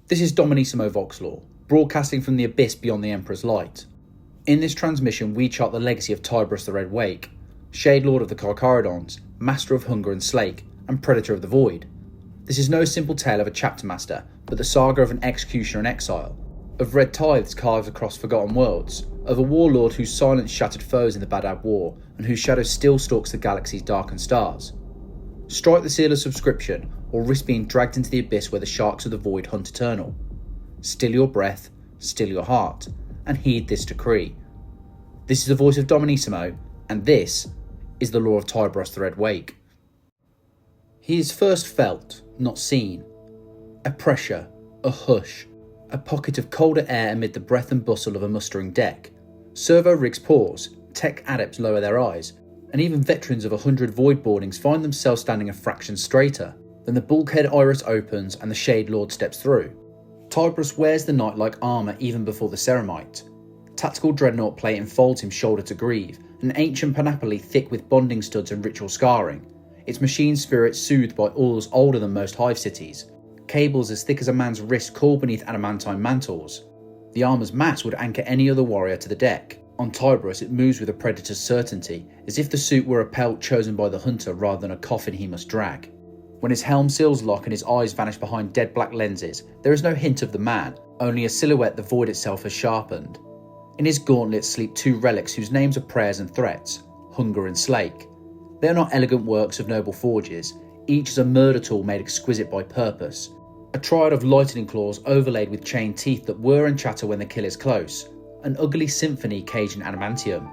This is Dominissimo Voxlore, broadcasting from the abyss beyond the Emperor's Light. In this transmission we chart the legacy of Tyberos the Red Wake, Shade Lord of the Carcharodons, Master of Hunger and Slake, and Predator of the Void. This is no simple tale of a chapter master, but the saga of an executioner and exile, of red tithes carved across forgotten worlds, of a warlord whose silence shattered foes in the Badab War, and whose shadow still stalks the galaxy's darkened stars. Strike the seal of subscription, or risk being dragged into the abyss where the sharks of the void hunt eternal. Still your breath, still your heart, and heed this decree. This is the voice of Dominissimo, and this is the law of Tyberos the Red Wake. He is first felt, not seen. A pressure, a hush, a pocket of colder air amid the breath and bustle of a mustering deck. Servo rigs pause, tech adepts lower their eyes, and even veterans of 100 void boardings find themselves standing a fraction straighter. Then the bulkhead iris opens and the Shade Lord steps through. Tyberos wears the knight like armour even before the Ceramite. Tactical dreadnought plate enfolds him shoulder to greave, an ancient panoply thick with bonding studs and ritual scarring, its machine spirit soothed by oils older than most hive cities, cables as thick as a man's wrist caught beneath adamantine mantles. The armour's mass would anchor any other warrior to the deck. On Tyberos it moves with a predator's certainty, as if the suit were a pelt chosen by the hunter rather than a coffin he must drag. When his helm seals lock and his eyes vanish behind dead black lenses, there is no hint of the man, only a silhouette the void itself has sharpened. In his gauntlet sleep two relics whose names are prayers and threats, Hunger and Slake. They are not elegant works of noble forges, each is a murder tool made exquisite by purpose. A triad of lightning claws overlaid with chained teeth that whir and chatter when the kill is close. An ugly symphony caged in adamantium.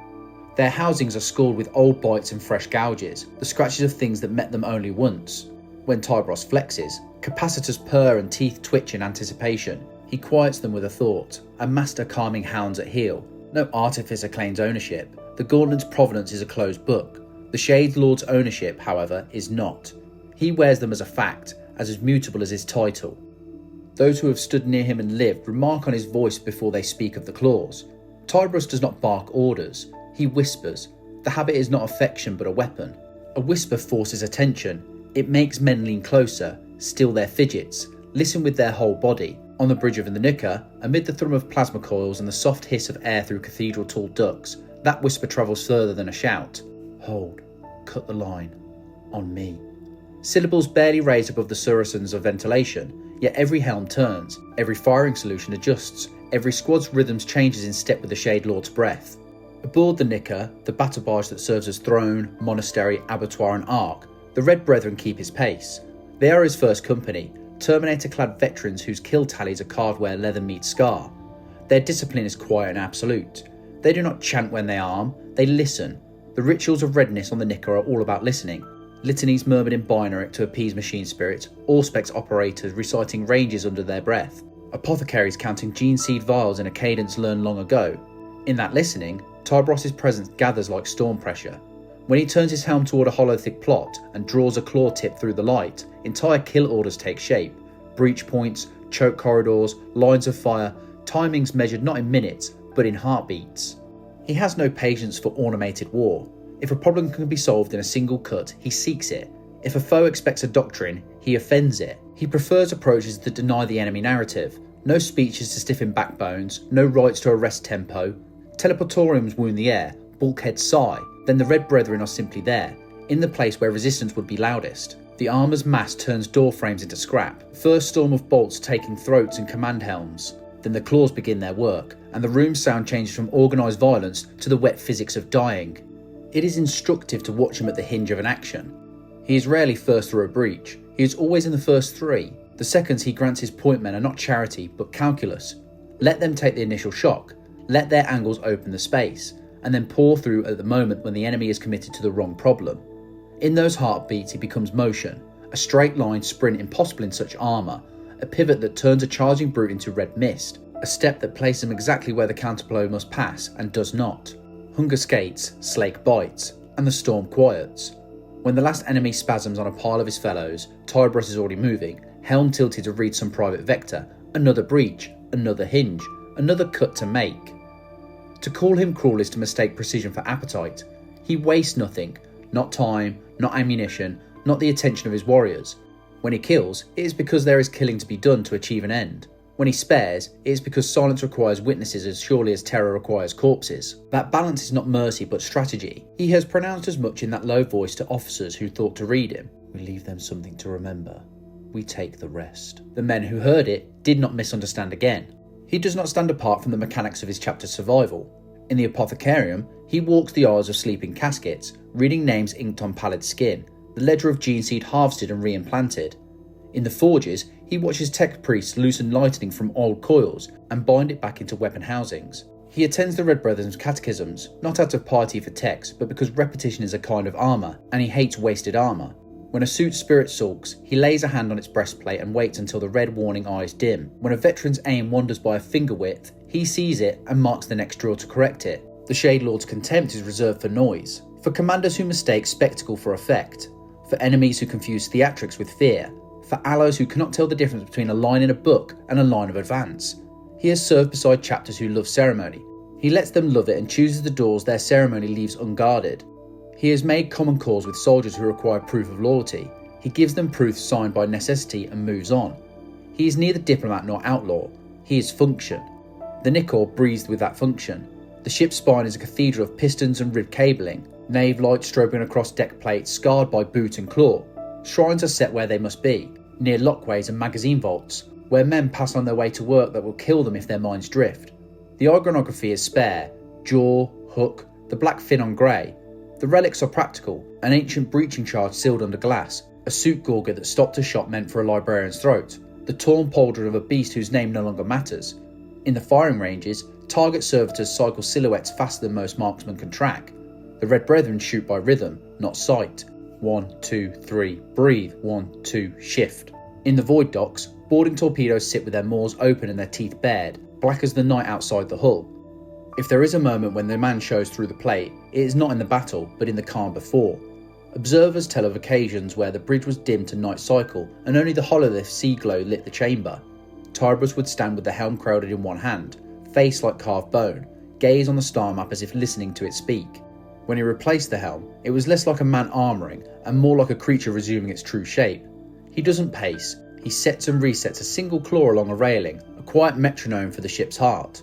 Their housings are scored with old bites and fresh gouges, the scratches of things that met them only once. When Tyberos flexes, capacitors purr and teeth twitch in anticipation. He quiets them with a thought, a master calming hounds at heel. No artificer claims ownership. The gauntlet's provenance is a closed book. The Shade Lord's ownership, however, is not. He wears them as a fact, as mutable as his title. Those who have stood near him and lived remark on his voice before they speak of the claws. Tyberos does not bark orders, he whispers. The habit is not affection but a weapon. A whisper forces attention. It makes men lean closer, still their fidgets, listen with their whole body. On the bridge of the Nika, amid the thrum of plasma coils and the soft hiss of air through cathedral tall ducts, that whisper travels further than a shout. Hold, cut the line, on me. Syllables barely raised above the suricens of ventilation, yet every helm turns, every firing solution adjusts, every squad's rhythms changes in step with the Shade Lord's breath. Aboard the Nika, the battle barge that serves as throne, monastery, abattoir and ark, the Red Brethren keep his pace. They are his first company, Terminator-clad veterans whose kill tallies are carved where leather meets scar. Their discipline is quiet and absolute. They do not chant when they arm, they listen. The rituals of readiness on the Nika are all about listening. Litanies murmured in binary to appease machine spirits, Allspex operators reciting ranges under their breath, apothecaries counting gene seed vials in a cadence learned long ago. In that listening, Tyberos' presence gathers like storm pressure. When he turns his helm toward a hollow-thick plot and draws a claw tip through the light, entire kill orders take shape. Breach points, choke corridors, lines of fire, timings measured not in minutes, but in heartbeats. He has no patience for ornamented war. If a problem can be solved in a single cut, he seeks it. If a foe expects a doctrine, he offends it. He prefers approaches that deny the enemy narrative. No speeches to stiffen backbones, no rights to arrest tempo. Teleportoriums wound the air, bulkheads sigh. Then the Red Brethren are simply there, in the place where resistance would be loudest. The armour's mass turns door frames into scrap, first storm of bolts taking throats and command helms. Then the claws begin their work, and the room's sound changes from organised violence to the wet physics of dying. It is instructive to watch him at the hinge of an action. He is rarely first through a breach, he is always in the first three. The seconds he grants his point men are not charity, but calculus. Let them take the initial shock, let their angles open the space, and then pour through at the moment when the enemy is committed to the wrong problem. In those heartbeats he becomes motion, a straight line sprint impossible in such armour, a pivot that turns a charging brute into red mist, a step that places him exactly where the counterblow must pass and does not. Hunger skates, Slake bites, and the storm quiets. When the last enemy spasms on a pile of his fellows, Tyberos is already moving, helm tilted to read some private vector, another breach, another hinge, another cut to make. To call him cruel is to mistake precision for appetite. He wastes nothing, not time, not ammunition, not the attention of his warriors. When he kills, it is because there is killing to be done to achieve an end. When he spares, it is because silence requires witnesses as surely as terror requires corpses. That balance is not mercy but strategy. He has pronounced as much in that low voice to officers who thought to read him. We leave them something to remember. We take the rest. The men who heard it did not misunderstand again. He does not stand apart from the mechanics of his chapter's survival. In the Apothecarium, he walks the aisles of sleeping caskets, reading names inked on pallid skin, the ledger of gene seed harvested and reimplanted. In the forges, he watches tech priests loosen lightning from old coils and bind it back into weapon housings. He attends the Red Brethren's catechisms, not out of piety for texts, but because repetition is a kind of armour, and he hates wasted armour. When a suit's spirit sulks, he lays a hand on its breastplate and waits until the red warning eyes dim. When a veteran's aim wanders by a finger width, he sees it and marks the next drill to correct it. The Shade Lord's contempt is reserved for noise, for commanders who mistake spectacle for effect, for enemies who confuse theatrics with fear, for allies who cannot tell the difference between a line in a book and a line of advance. He has served beside chapters who love ceremony. He lets them love it and chooses the doors their ceremony leaves unguarded. He has made common cause with soldiers who require proof of loyalty. He gives them proof signed by necessity and moves on. He is neither diplomat nor outlaw. He is function. The Nicor breathes with that function. The ship's spine is a cathedral of pistons and rib cabling, nave lights strobing across deck plates scarred by boot and claw. Shrines are set where they must be, near lockways and magazine vaults, where men pass on their way to work that will kill them if their minds drift. The iconography is spare, jaw, hook, the black fin on grey. The relics are practical, an ancient breaching charge sealed under glass, a suit gorget that stopped a shot meant for a librarian's throat, the torn pauldron of a beast whose name no longer matters. In the firing ranges, target servitors cycle silhouettes faster than most marksmen can track. The Red Brethren shoot by rhythm, not sight. 1, 2, 3, breathe, 1, 2, shift. In the void docks, boarding torpedoes sit with their maws open and their teeth bared, black as the night outside the hull. If there is a moment when the man shows through the plate, it is not in the battle, but in the calm before. Observers tell of occasions where the bridge was dimmed to night cycle and only the hololith sea glow lit the chamber. Tyberos would stand with the helm crowded in one hand, face like carved bone, gaze on the star map as if listening to it speak. When he replaced the helm, it was less like a man armouring and more like a creature resuming its true shape. He doesn't pace, he sets and resets a single claw along a railing, a quiet metronome for the ship's heart.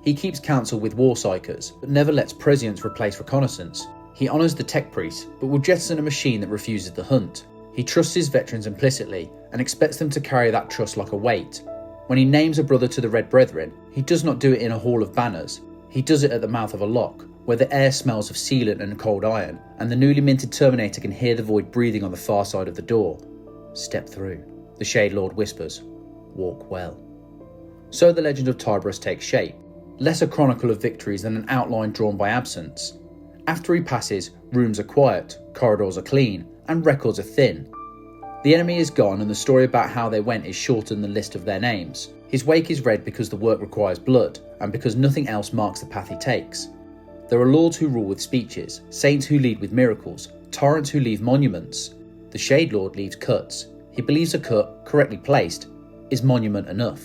He keeps counsel with war psychers, but never lets prescience replace reconnaissance. He honours the tech priests, but will jettison a machine that refuses the hunt. He trusts his veterans implicitly, and expects them to carry that trust like a weight. When he names a brother to the Red Brethren, he does not do it in a hall of banners. He does it at the mouth of a lock, where the air smells of sealant and cold iron, and the newly minted Terminator can hear the void breathing on the far side of the door. Step through, the Shade Lord whispers. Walk well. So the legend of Tyberos takes shape. Less a chronicle of victories than an outline drawn by absence. After he passes, rooms are quiet, corridors are clean, and records are thin. The enemy is gone and the story about how they went is shorter than the list of their names. His wake is read because the work requires blood, and because nothing else marks the path he takes. There are lords who rule with speeches, saints who lead with miracles, tyrants who leave monuments. The Shade Lord leaves cuts. He believes a cut, correctly placed, is monument enough.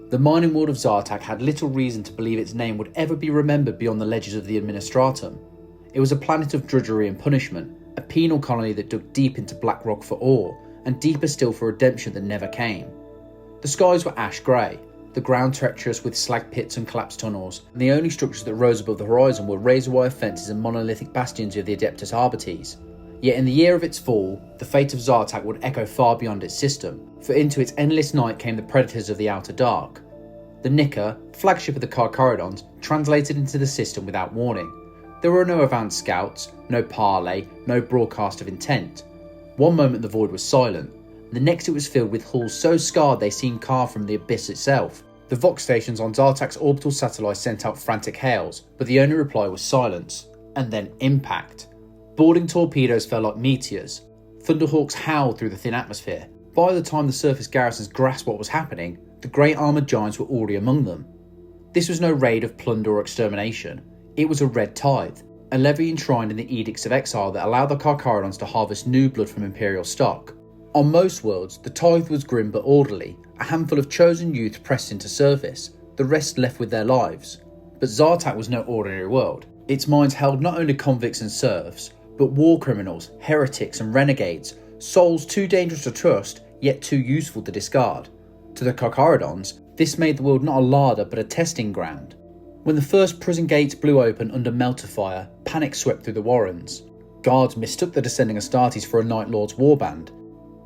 The mining world of Zartak had little reason to believe its name would ever be remembered beyond the ledges of the Administratum. It was a planet of drudgery and punishment, a penal colony that dug deep into black rock for ore, and deeper still for redemption that never came. The skies were ash grey, the ground treacherous with slag pits and collapsed tunnels, and the only structures that rose above the horizon were razor wire fences and monolithic bastions of the Adeptus Arbites. Yet in the year of its fall, the fate of Zartak would echo far beyond its system, for into its endless night came the predators of the Outer Dark. The Nika, flagship of the Carcharodons, translated into the system without warning. There were no advanced scouts, no parley, no broadcast of intent. One moment the void was silent, the next it was filled with hulls so scarred they seemed carved from the abyss itself. The Vox stations on Zartak's orbital satellites sent out frantic hails, but the only reply was silence, and then impact. Boarding torpedoes fell like meteors. Thunderhawks howled through the thin atmosphere. By the time the surface garrisons grasped what was happening, the great armoured giants were already among them. This was no raid of plunder or extermination. It was a Red Tithe, a levy enshrined in the Edicts of Exile that allowed the Carcharodons to harvest new blood from Imperial stock. On most worlds, the tithe was grim but orderly. A handful of chosen youth pressed into service, the rest left with their lives. But Zartak was no ordinary world. Its mines held not only convicts and serfs, but war criminals, heretics and renegades, souls too dangerous to trust, yet too useful to discard. To the Carcharodons, this made the world not a larder but a testing ground. When the first prison gates blew open under melter fire, panic swept through the warrens. Guards mistook the descending Astartes for a Night Lord's warband.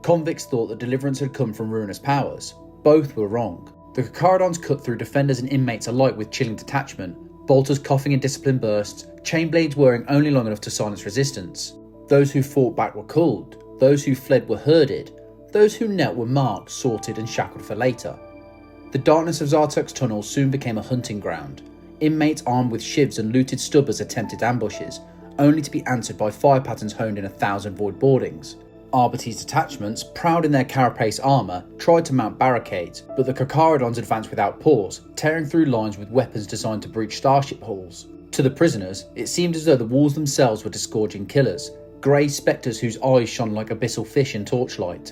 Convicts thought that deliverance had come from ruinous powers. Both were wrong. The Carcharodons cut through defenders and inmates alike with chilling detachment, bolters coughing in discipline bursts, chain blades whirring only long enough to silence resistance. Those who fought back were culled, those who fled were herded, those who knelt were marked, sorted and shackled for later. The darkness of Zartuk's tunnels soon became a hunting ground. Inmates armed with shivs and looted stubbers attempted ambushes, only to be answered by fire patterns honed in 1,000 void boardings. Arbites detachments, proud in their carapace armour, tried to mount barricades, but the Carcharodons advanced without pause, tearing through lines with weapons designed to breach starship halls. To the prisoners, it seemed as though the walls themselves were disgorging killers, grey spectres whose eyes shone like abyssal fish in torchlight.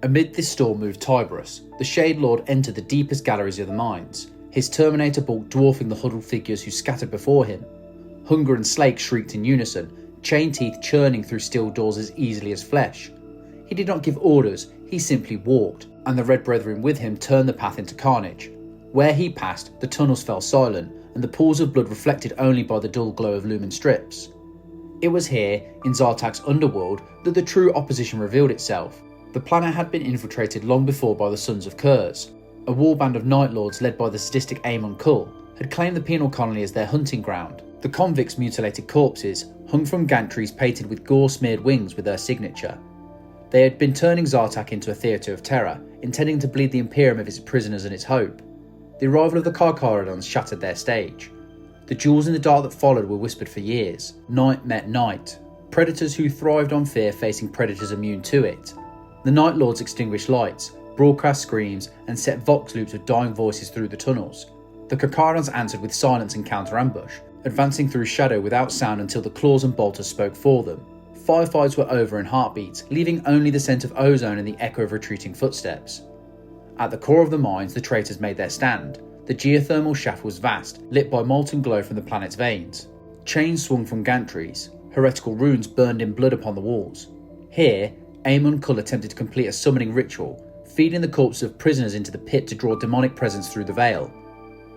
Amid this storm moved Tyberos. The Shade Lord entered the deepest galleries of the mines, his Terminator bulk dwarfing the huddled figures who scattered before him. Hunger and Slake shrieked in unison, chain teeth churning through steel doors as easily as flesh. He did not give orders, he simply walked, and the Red Brethren with him turned the path into carnage. Where he passed, the tunnels fell silent, and the pools of blood reflected only by the dull glow of lumen strips. It was here, in Zartak's underworld, that the true opposition revealed itself. The planet had been infiltrated long before by the Sons of Kurz. A warband of Night Lords led by the sadistic Aemon Kull had claimed the penal colony as their hunting ground. The convicts' mutilated corpses hung from gantries painted with gore-smeared wings with their signature. They had been turning Zartak into a theatre of terror, intending to bleed the Imperium of its prisoners and its hope. The arrival of the Carcharodons shattered their stage. The duels in the dark that followed were whispered for years. Night met night. Predators who thrived on fear facing predators immune to it. The Night Lords extinguished lights, broadcast screams, and set vox loops of dying voices through the tunnels. The Carcharodons answered with silence and counter-ambush, advancing through shadow without sound until the claws and bolters spoke for them. Firefights were over in heartbeats, leaving only the scent of ozone and the echo of retreating footsteps. At the core of the mines, the traitors made their stand. The geothermal shaft was vast, lit by molten glow from the planet's veins. Chains swung from gantries. Heretical runes burned in blood upon the walls. Here, Aemon Kull attempted to complete a summoning ritual, feeding the corpses of prisoners into the pit to draw demonic presence through the veil.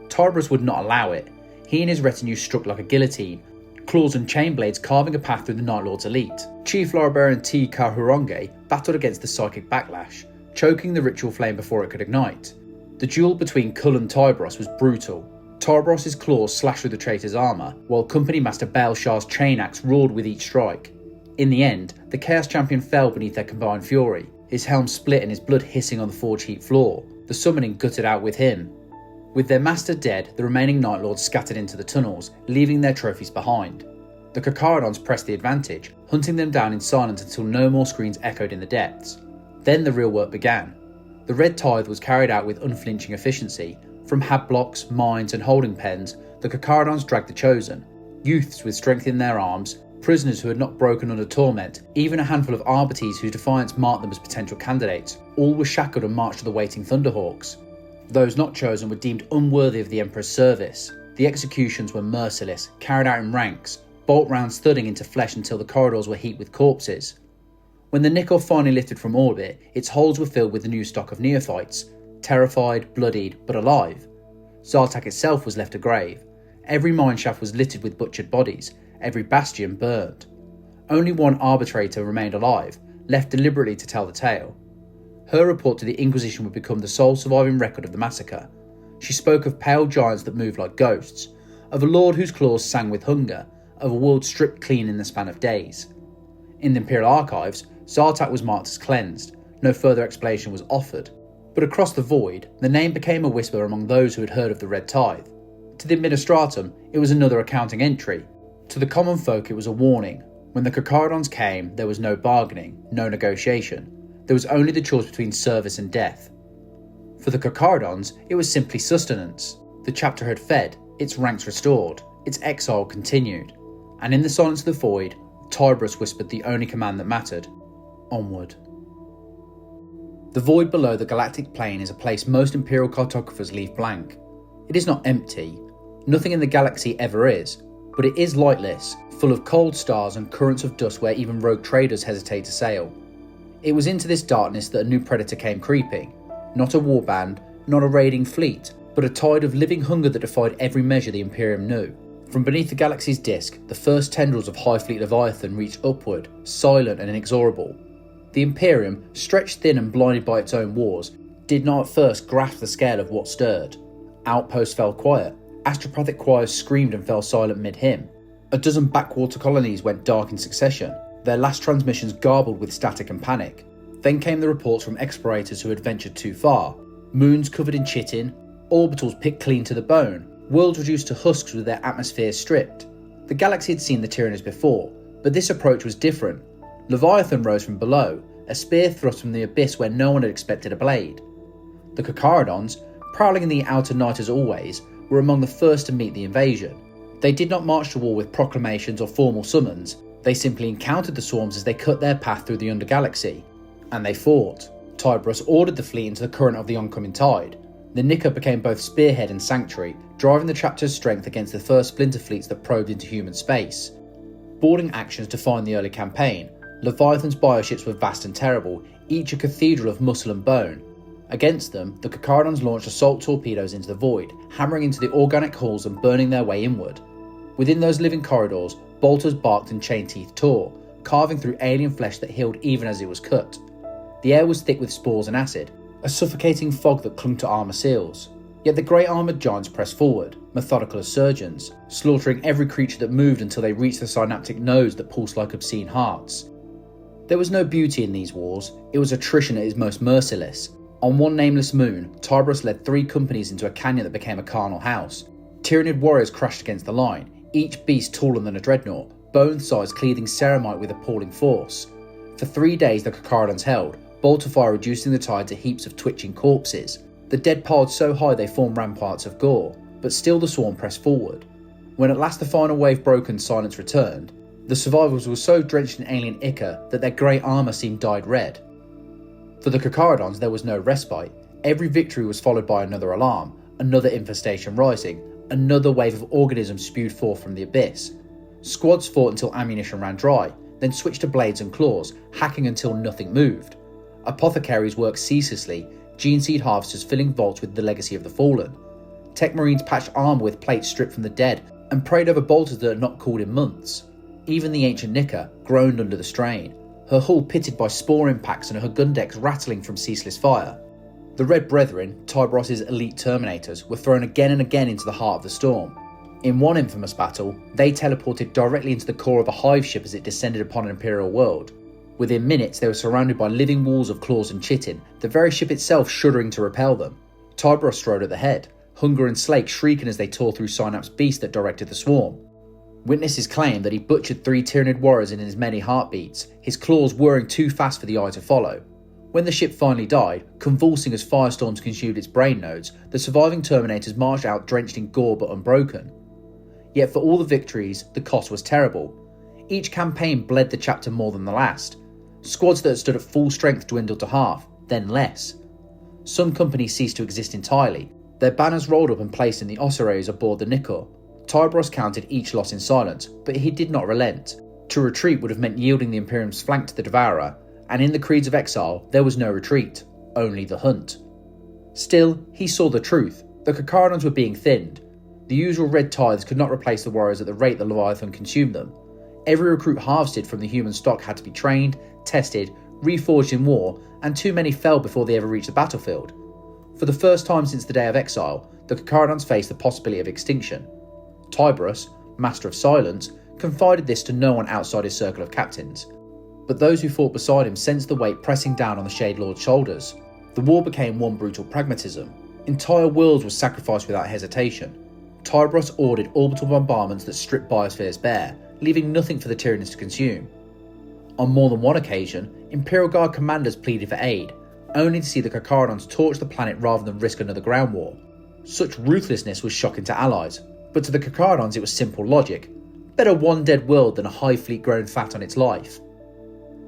Tyberos would not allow it. He and his retinue struck like a guillotine, claws and chain blades carving a path through the Night Lord's elite. Chief Librarian T. Carcharodons battled against the psychic backlash, choking the ritual flame before it could ignite. The duel between Kull and Tyberos was brutal. Tyberos' claws slashed through the traitor's armour, while Company Master Bael'Shar's chain axe roared with each strike. In the end, the Chaos Champion fell beneath their combined fury, his helm split and his blood hissing on the forge heap floor, the summoning gutted out with him. With their master dead, the remaining Night Lords scattered into the tunnels, leaving their trophies behind. The Carcharodons pressed the advantage, hunting them down in silence until no more screams echoed in the depths. Then the real work began. The Red Tithe was carried out with unflinching efficiency. From hab blocks, mines and holding pens, the Carcharodons dragged the chosen. Youths with strength in their arms, prisoners who had not broken under torment, even a handful of Arbites whose defiance marked them as potential candidates, all were shackled and marched to the waiting Thunderhawks. Those not chosen were deemed unworthy of the Emperor's service. The executions were merciless, carried out in ranks, bolt rounds thudding into flesh until the corridors were heaped with corpses. When the Nickel finally lifted from orbit, its holds were filled with a new stock of neophytes, terrified, bloodied, but alive. Zartak itself was left a grave. Every mineshaft was littered with butchered bodies, every bastion burned. Only one arbitrator remained alive, left deliberately to tell the tale. Her report to the Inquisition would become the sole surviving record of the massacre. She spoke of pale giants that moved like ghosts, of a lord whose claws sang with hunger, of a world stripped clean in the span of days. In the Imperial archives, Zartak was marked as cleansed, no further explanation was offered, but across the void, the name became a whisper among those who had heard of the Red Tithe. To the Administratum, it was another accounting entry. To the common folk, it was a warning. When the Carcharodons came, there was no bargaining, no negotiation. There was only the choice between service and death. For the Carcharodons, it was simply sustenance. The chapter had fed, its ranks restored, its exile continued. And in the silence of the void, Tyberos whispered the only command that mattered: onward. The void below the galactic plane is a place most Imperial cartographers leave blank. It is not empty. Nothing in the galaxy ever is, but it is lightless, full of cold stars and currents of dust where even rogue traders hesitate to sail. It was into this darkness that a new predator came creeping. Not a warband, not a raiding fleet, but a tide of living hunger that defied every measure the Imperium knew. From beneath the galaxy's disk, the first tendrils of Hive Fleet Leviathan reached upward, silent and inexorable. The Imperium, stretched thin and blinded by its own wars, did not at first grasp the scale of what stirred. Outposts fell quiet, astropathic choirs screamed and fell silent mid-hymn. A dozen backwater colonies went dark in succession, their last transmissions garbled with static and panic. Then came the reports from explorators who had ventured too far. Moons covered in chitin, orbitals picked clean to the bone, worlds reduced to husks with their atmospheres stripped. The galaxy had seen the tyrannies before, but this approach was different. Leviathan rose from below, a spear thrust from the abyss where no one had expected a blade. The Carcharodons, prowling in the outer night as always, were among the first to meet the invasion. They did not march to war with proclamations or formal summons, they simply encountered the swarms as they cut their path through the undergalaxy. And they fought. Tyberos ordered the fleet into the current of the oncoming tide. The Nicker became both spearhead and sanctuary, driving the chapter's strength against the first splinter fleets that probed into human space. Boarding actions defined the early campaign. Leviathan's bioships were vast and terrible, each a cathedral of muscle and bone. Against them, the Carcharodons launched assault torpedoes into the void, hammering into the organic hulls and burning their way inward. Within those living corridors, bolters barked and chain teeth tore, carving through alien flesh that healed even as it was cut. The air was thick with spores and acid, a suffocating fog that clung to armour seals. Yet the grey armoured giants pressed forward, methodical as surgeons, slaughtering every creature that moved until they reached the synaptic nodes that pulsed like obscene hearts. There was no beauty in these wars, it was attrition at its most merciless. On one nameless moon, Tyberos led 3 companies into a canyon that became a carnal house. Tyrannid warriors crashed against the line, each beast taller than a dreadnought, bone-sized cleaving ceramite with appalling force. For 3 days the Carcharodons held, bolter fire reducing the tide to heaps of twitching corpses. The dead piled so high they formed ramparts of gore, but still the swarm pressed forward. When at last the final wave broke and silence returned, the survivors were so drenched in alien ichor that their grey armour seemed dyed red. For the Carcharodons there was no respite. Every victory was followed by another alarm, another infestation rising, another wave of organisms spewed forth from the abyss. Squads fought until ammunition ran dry, then switched to blades and claws, hacking until nothing moved. Apothecaries worked ceaselessly, gene seed harvesters filling vaults with the legacy of the fallen. Tech marines patched armour with plates stripped from the dead and prayed over bolters that had not cooled in months. Even the ancient Nicker groaned under the strain, her hull pitted by spore impacts and her gun decks rattling from ceaseless fire. The Red Brethren, Tyberos' elite terminators, were thrown again and again into the heart of the storm. In one infamous battle, they teleported directly into the core of a hive ship as it descended upon an Imperial world. Within minutes they were surrounded by living walls of claws and chitin, the very ship itself shuddering to repel them. Tyberos strode at the head, Hunger and Slake shrieking as they tore through Synapse beast that directed the swarm. Witnesses claimed that he butchered 3 Tyranid warriors in his many heartbeats, his claws whirring too fast for the eye to follow. When the ship finally died, convulsing as firestorms consumed its brain nodes, the surviving Terminators marched out drenched in gore but unbroken. Yet for all the victories, the cost was terrible. Each campaign bled the chapter more than the last. Squads that had stood at full strength dwindled to half, then less. Some companies ceased to exist entirely, their banners rolled up and placed in the ossuaries aboard the Nicker. Tyberos counted each loss in silence, but he did not relent. To retreat would have meant yielding the Imperium's flank to the Devourer, and in the creeds of exile there was no retreat, only the hunt. Still, he saw the truth. The Carcharodons were being thinned. The usual Red Tithes could not replace the warriors at the rate the Leviathan consumed them. Every recruit harvested from the human stock had to be trained, tested, reforged in war, and too many fell before they ever reached the battlefield. For the first time since the Day of Exile, the Carcharodons faced the possibility of extinction. Tyberos, Master of Silence, confided this to no one outside his circle of captains. But those who fought beside him sensed the weight pressing down on the Shade Lord's shoulders. The war became one brutal pragmatism. Entire worlds were sacrificed without hesitation. Tyberos ordered orbital bombardments that stripped biospheres bare, leaving nothing for the Tyranids to consume. On more than one occasion, Imperial Guard commanders pleaded for aid, only to see the Carcharodons torch the planet rather than risk another ground war. Such ruthlessness was shocking to allies, but to the Carcharodons it was simple logic. Better one dead world than a hive fleet grown fat on its life.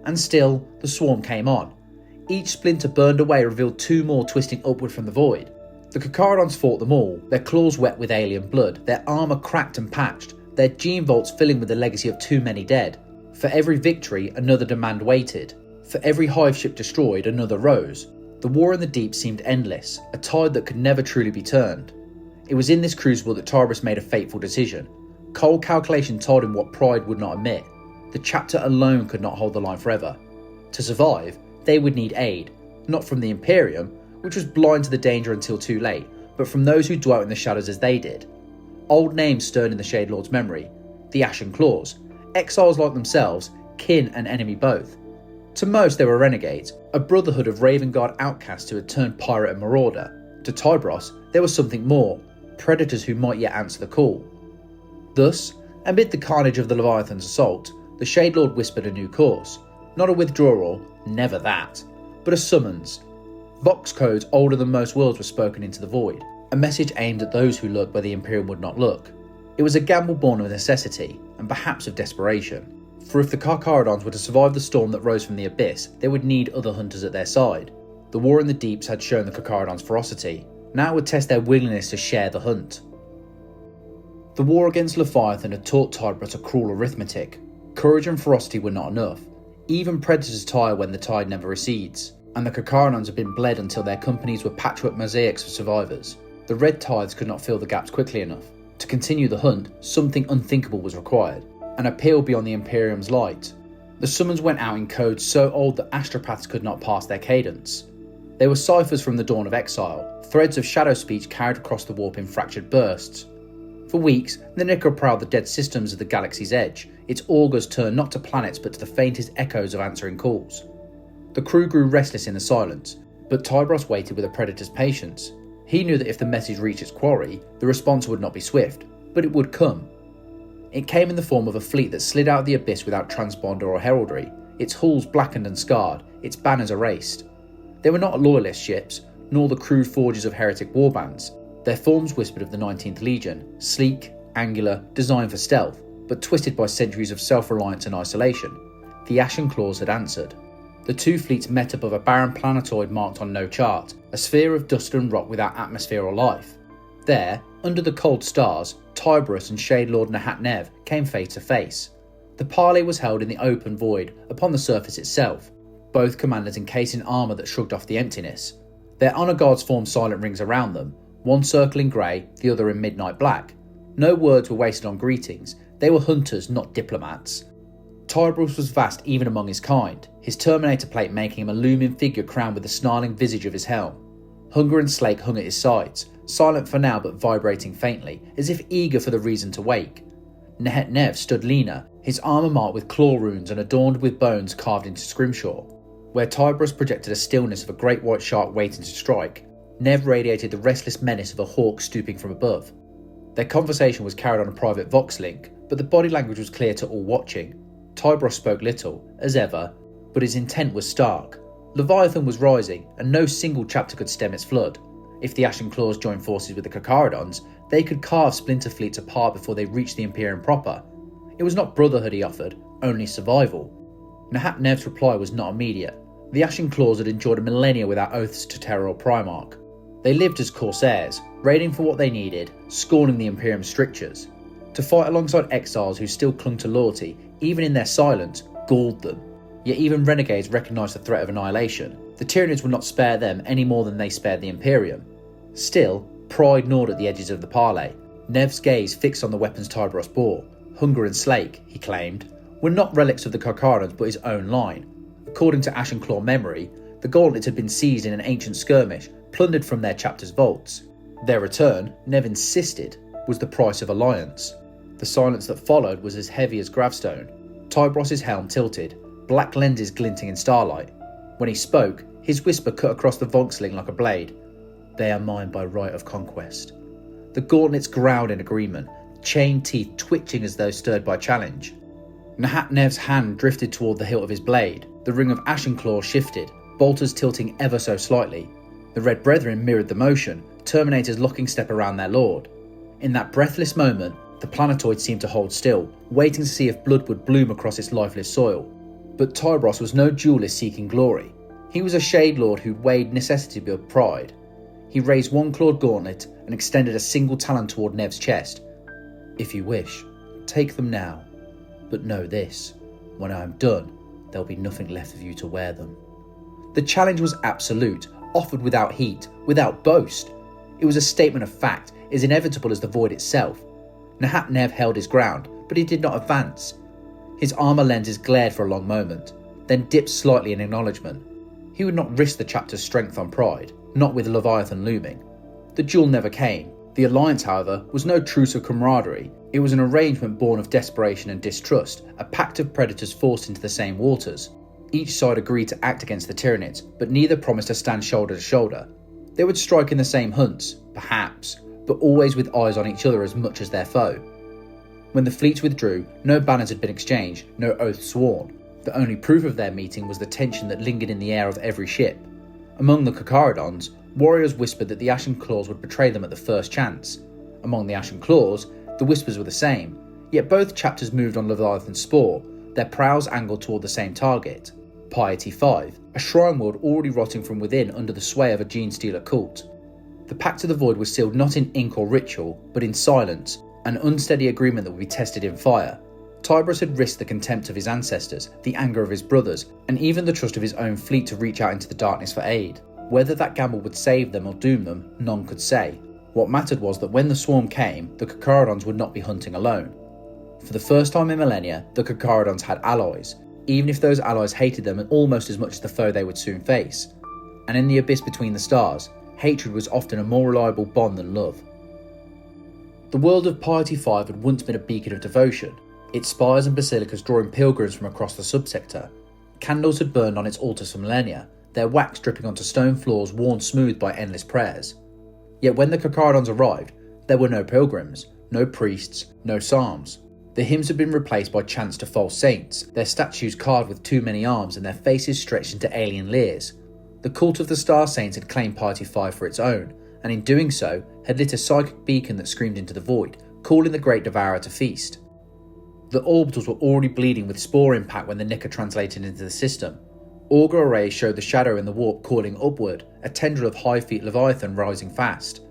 And still, the swarm came on. Each splinter burned away revealed 2 more twisting upward from the void. The Carcharodons fought them all, their claws wet with alien blood, their armour cracked and patched, their gene vaults filling with the legacy of too many dead. For every victory, another demand waited. For every hive ship destroyed, another rose. The war in the deep seemed endless, a tide that could never truly be turned. It was in this crucible that Tyberos made a fateful decision. Cold calculation told him what pride would not admit. The chapter alone could not hold the line forever. To survive, they would need aid, not from the Imperium, which was blind to the danger until too late, but from those who dwelt in the shadows as they did. Old names stirred in the Shade Lord's memory: the Ashen Claws, exiles like themselves, kin and enemy both. To most they were renegades, a brotherhood of Raven Guard outcasts who had turned pirate and marauder. To Tyberos, there was something more, predators who might yet answer the call. Thus, amid the carnage of the Leviathan's assault, the Shade Lord whispered a new course. Not a withdrawal, never that, but a summons. Vox codes older than most worlds were spoken into the void, a message aimed at those who lurked where the Imperium would not look. It was a gamble born of necessity, and perhaps of desperation. For if the Carcharodons were to survive the storm that rose from the abyss, they would need other hunters at their side. The war in the deeps had shown the Carcharodons' ferocity. Now it would test their willingness to share the hunt. The war against Leviathan had taught Tyberos a cruel arithmetic. Courage and ferocity were not enough. Even predators tire when the tide never recedes, and the Carcharodons had been bled until their companies were patchwork mosaics of survivors. The Red Tithes could not fill the gaps quickly enough. To continue the hunt, something unthinkable was required. An appeal beyond the Imperium's light. The summons went out in codes so old that astropaths could not pass their cadence. They were ciphers from the dawn of exile, threads of shadow speech carried across the warp in fractured bursts. For weeks, the Nicker prowled the dead systems of the galaxy's edge, its augurs turned not to planets but to the faintest echoes of answering calls. The crew grew restless in the silence, but Tyberos waited with a predator's patience. He knew that if the message reached its quarry, the response would not be swift, but it would come. It came in the form of a fleet that slid out of the abyss without transponder or heraldry, its hulls blackened and scarred, its banners erased. They were not loyalist ships, nor the crude forges of heretic warbands. Their forms whispered of the 19th Legion, sleek, angular, designed for stealth, but twisted by centuries of self-reliance and isolation. The Ashen Claws had answered. The two fleets met above a barren planetoid marked on no chart, a sphere of dust and rock without atmosphere or life. There, under the cold stars, Tyberos and Shade Lord Nahat Nev came face to face. The parley was held in the open void, upon the surface itself, both commanders encased in armour that shrugged off the emptiness. Their honour guards formed silent rings around them, one circle in grey, the other in midnight black. No words were wasted on greetings, they were hunters, not diplomats. Tyberos was vast even among his kind, his Terminator plate making him a looming figure crowned with the snarling visage of his helm. Hunger and Slake hung at his sides, silent for now but vibrating faintly, as if eager for the reason to wake. Nahat Nev stood leaner, his armour marked with claw runes and adorned with bones carved into scrimshaw. Where Tyberos projected a stillness of a great white shark waiting to strike, Nev radiated the restless menace of a hawk stooping from above. Their conversation was carried on a private Vox link, but the body language was clear to all watching. Tyberos spoke little, as ever, but his intent was stark. Leviathan was rising, and no single chapter could stem its flood. If the Ashen Claws joined forces with the Carcharodons, they could carve splinter fleets apart before they reached the Imperium proper. It was not brotherhood he offered, only survival. Nahat Nev's reply was not immediate. The Ashen Claws had endured a millennia without oaths to terror or Primarch. They lived as corsairs, raiding for what they needed, scorning the Imperium's strictures. To fight alongside exiles who still clung to loyalty, even in their silence, galled them. Yet even renegades recognised the threat of annihilation. The Tyranids would not spare them any more than they spared the Imperium. Still, pride gnawed at the edges of the parley. Nev's gaze fixed on the weapons Tyberos bore. Hunger and Slake, he claimed, were not relics of the Carcharodons but his own line. According to Ashen Claw memory, the gauntlets had been seized in an ancient skirmish, plundered from their chapter's vaults. Their return, Nev insisted, was the price of alliance. The silence that followed was as heavy as gravestone. Tyberos' helm tilted, black lenses glinting in starlight. When he spoke, his whisper cut across the Voxling like a blade. They are mine by right of conquest. The gauntlets growled in agreement, chained teeth twitching as though stirred by challenge. Nahat Nev's hand drifted toward the hilt of his blade. The ring of Ashen Claw shifted, bolters tilting ever so slightly. The Red Brethren mirrored the motion, Terminators locking step around their lord. In that breathless moment, the planetoid seemed to hold still, waiting to see if blood would bloom across its lifeless soil. But Tyberos was no duelist seeking glory. He was a Shade Lord who weighed necessity above pride. He raised one clawed gauntlet and extended a single talon toward Nev's chest. If you wish, take them now. But know this, when I am done, there'll be nothing left of you to wear them. The challenge was absolute. offered without heat, without boast. It was a statement of fact, as inevitable as the void itself. Nahatnev held his ground, but he did not advance. His armour lenses glared for a long moment, then dipped slightly in acknowledgement. He would not risk the chapter's strength on pride, not with Leviathan looming. The duel never came. The alliance, however, was no truce of camaraderie. It was an arrangement born of desperation and distrust, a pact of predators forced into the same waters. Each side agreed to act against the Tyranids, but neither promised to stand shoulder to shoulder. They would strike in the same hunts, perhaps, but always with eyes on each other as much as their foe. When the fleets withdrew, no banners had been exchanged, no oaths sworn. The only proof of their meeting was the tension that lingered in the air of every ship. Among the Carcharodons, warriors whispered that the Ashen Claws would betray them at the first chance. Among the Ashen Claws, the whispers were the same, yet both chapters moved on Leviathan's spoor, their prows angled toward the same target. Piety 5, a shrine world already rotting from within under the sway of a gene-stealer cult. The Pact of the Void was sealed not in ink or ritual, but in silence, an unsteady agreement that would be tested in fire. Tyberos had risked the contempt of his ancestors, the anger of his brothers, and even the trust of his own fleet to reach out into the darkness for aid. Whether that gamble would save them or doom them, none could say. What mattered was that when the swarm came, the Carcharodons would not be hunting alone. For the first time in millennia, the Carcharodons had allies, even if those allies hated them almost as much as the foe they would soon face. And in the abyss between the stars, hatred was often a more reliable bond than love. The world of Piety 5 had once been a beacon of devotion, its spires and basilicas drawing pilgrims from across the subsector. Candles had burned on its altars for millennia, their wax dripping onto stone floors worn smooth by endless prayers. Yet when the Carcharodons arrived, there were no pilgrims, no priests, no psalms. The hymns had been replaced by chants to false saints, their statues carved with too many arms and their faces stretched into alien leers. The cult of the Star Saints had claimed Piety 5 for its own, and in doing so, had lit a psychic beacon that screamed into the void, calling the Great Devourer to feast. The orbitals were already bleeding with spore impact when the Nika translated into the system. Augur arrays showed the shadow in the warp coiling upward, a tendril of Hive Fleet Leviathan rising fast.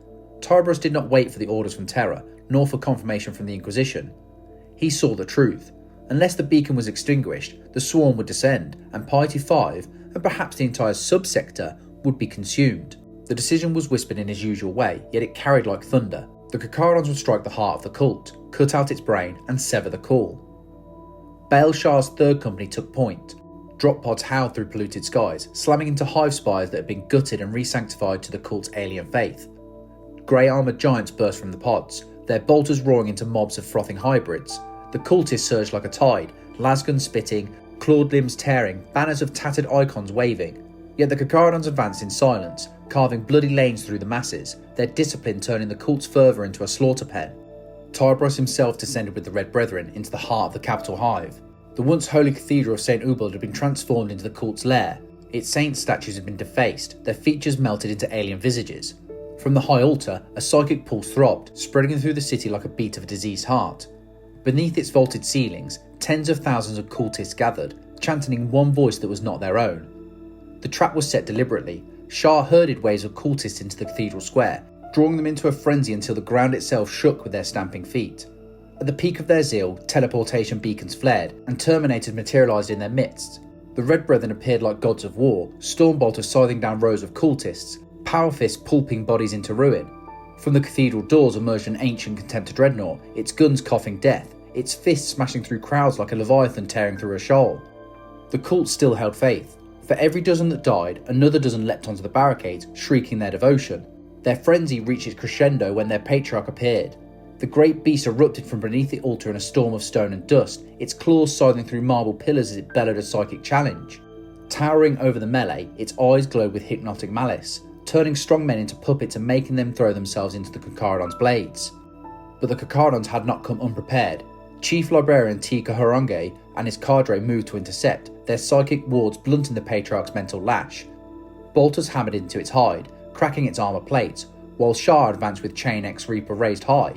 Tyberos did not wait for the orders from Terra, nor for confirmation from the Inquisition. He saw the truth. Unless the beacon was extinguished, the swarm would descend, and Piety 5, and perhaps the entire subsector, would be consumed. The decision was whispered in his usual way, yet it carried like thunder. The Carcharodons would strike the heart of the cult, cut out its brain, and sever the call. Baal Shah's third company took point. Drop pods howled through polluted skies, slamming into hive spires that had been gutted and re-sanctified to the cult's alien faith. Grey-armoured giants burst from the pods, their bolters roaring into mobs of frothing hybrids. The cultists surged like a tide, lasguns spitting, clawed limbs tearing, banners of tattered icons waving. Yet the Carcharodons advanced in silence, carving bloody lanes through the masses, their discipline turning the cult's fervour into a slaughter pen. Tyberos himself descended with the Red Brethren into the heart of the capital hive. The once holy cathedral of St. Ubald had been transformed into the cult's lair. Its saint statues had been defaced, their features melted into alien visages. From the high altar, a psychic pulse throbbed, spreading through the city like a beat of a diseased heart. Beneath its vaulted ceilings, tens of thousands of cultists gathered, chanting in one voice that was not their own. The trap was set deliberately. Shah herded waves of cultists into the cathedral square, drawing them into a frenzy until the ground itself shook with their stamping feet. At the peak of their zeal, teleportation beacons flared, and Terminators materialised in their midst. The Red Brethren appeared like gods of war, stormbolters scything down rows of cultists, power fists pulping bodies into ruin. From the cathedral doors emerged an ancient Contemptor dreadnought, its guns coughing death, its fists smashing through crowds like a leviathan tearing through a shoal. The cult still held faith. For every dozen that died, another dozen leapt onto the barricades, shrieking their devotion. Their frenzy reached its crescendo when their patriarch appeared. The great beast erupted from beneath the altar in a storm of stone and dust, its claws scything through marble pillars as it bellowed a psychic challenge. Towering over the melee, its eyes glowed with hypnotic malice, turning strong men into puppets and making them throw themselves into the Carcharodons' blades. But the Carcharodons had not come unprepared. Chief Librarian T. Caharange and his cadre moved to intercept, their psychic wards blunting the Patriarch's mental lash. Bolters hammered into its hide, cracking its armour plates, while Shah advanced with Chain X Reaper raised high.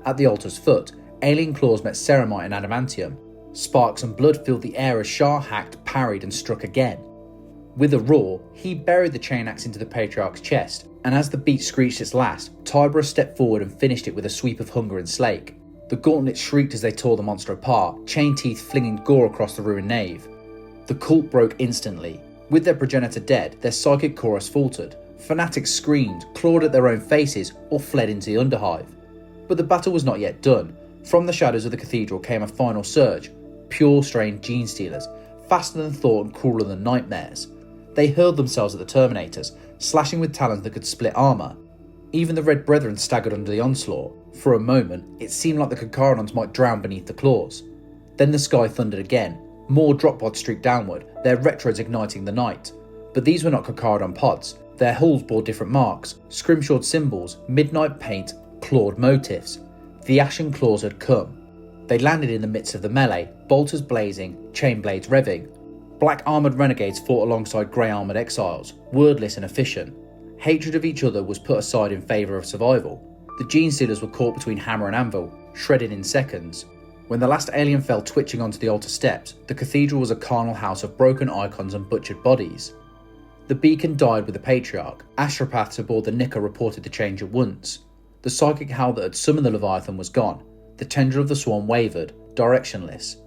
At the altar's foot, alien claws met ceramite and adamantium. Sparks and blood filled the air as Shah hacked, parried and struck again. With a roar, he buried the chain axe into the Patriarch's chest, and as the beat screeched its last, Tyberos stepped forward and finished it with a sweep of hunger and slake. The gauntlets shrieked as they tore the monster apart, chain teeth flinging gore across the ruined nave. The cult broke instantly. With their progenitor dead, their psychic chorus faltered. Fanatics screamed, clawed at their own faces, or fled into the Underhive. But the battle was not yet done. From the shadows of the cathedral came a final surge. Pure strained gene stealers, faster than thought and crueler than nightmares. They hurled themselves at the Terminators, slashing with talons that could split armour. Even the Red Brethren staggered under the onslaught. For a moment, it seemed like the Carcharodons might drown beneath the claws. Then the sky thundered again. More drop pods streaked downward, their retros igniting the night. But these were not Carcharodon pods. Their hulls bore different marks, scrimshawed symbols, midnight paint, clawed motifs. The Ashen Claws had come. They landed in the midst of the melee, bolters blazing, chain blades revving. Black armoured renegades fought alongside grey armoured exiles, wordless and efficient. Hatred of each other was put aside in favour of survival. The gene stealers were caught between hammer and anvil, shredded in seconds. When the last alien fell twitching onto the altar steps, the cathedral was a carnal house of broken icons and butchered bodies. The beacon died with the Patriarch. Astropaths aboard the Nicker reported the change at once. The psychic howl that had summoned the Leviathan was gone. The tendril of the swarm wavered, directionless.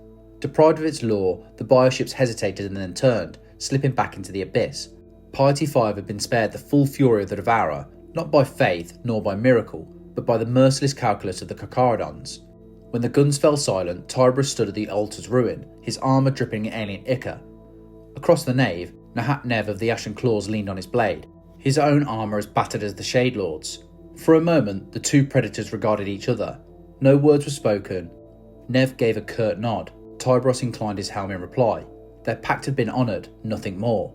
Deprived of its lure, the bioships hesitated and then turned, slipping back into the abyss. Piety 5 had been spared the full fury of the Devourer, not by faith nor by miracle, but by the merciless calculus of the Carcharodons. When the guns fell silent, Tyberos stood at the altar's ruin, his armour dripping in alien ichor. Across the nave, Nahat Nev of the Ashen Claws leaned on his blade, his own armour as battered as the Shade Lord's. For a moment, the two predators regarded each other. No words were spoken. Nev gave a curt nod. Tyberos inclined his helm in reply. Their pact had been honoured, nothing more.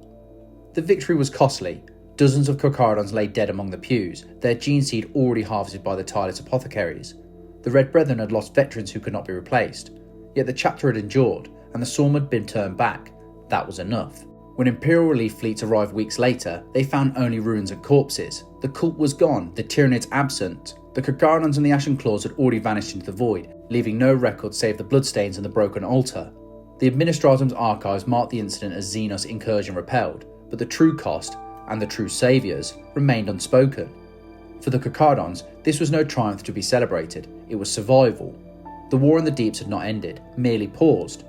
The victory was costly. Dozens of Carcharodons lay dead among the pews, their gene seed already harvested by the tireless apothecaries. The Red Brethren had lost veterans who could not be replaced. Yet the chapter had endured, and the swarm had been turned back. That was enough. When Imperial relief fleets arrived weeks later, they found only ruins and corpses. The cult was gone, the Tyranids absent. The Carcharodons and the Ashen Claws had already vanished into the void, leaving no record save the bloodstains and the broken altar. The Administratum's archives marked the incident as Xenos incursion repelled, but the true cost, and the true saviours, remained unspoken. For the Carcharodons, this was no triumph to be celebrated, it was survival. The war in the deeps had not ended, merely paused.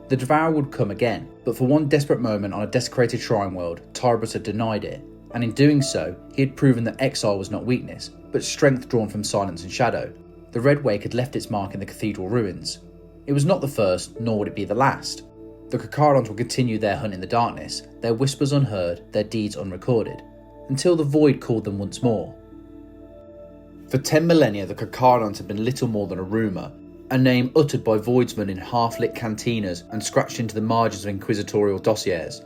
The Devourer would come again, but for one desperate moment on a desecrated shrine world, Tyberos had denied it, and in doing so, he had proven that exile was not weakness, but strength drawn from silence and shadow. The Red Wake had left its mark in the cathedral ruins. It was not the first, nor would it be the last. The Carcharodons would continue their hunt in the darkness, their whispers unheard, their deeds unrecorded, until the void called them once more. For 10 millennia, the Carcharodons had been little more than a rumour, a name uttered by voidsmen in half-lit cantinas and scratched into the margins of inquisitorial dossiers.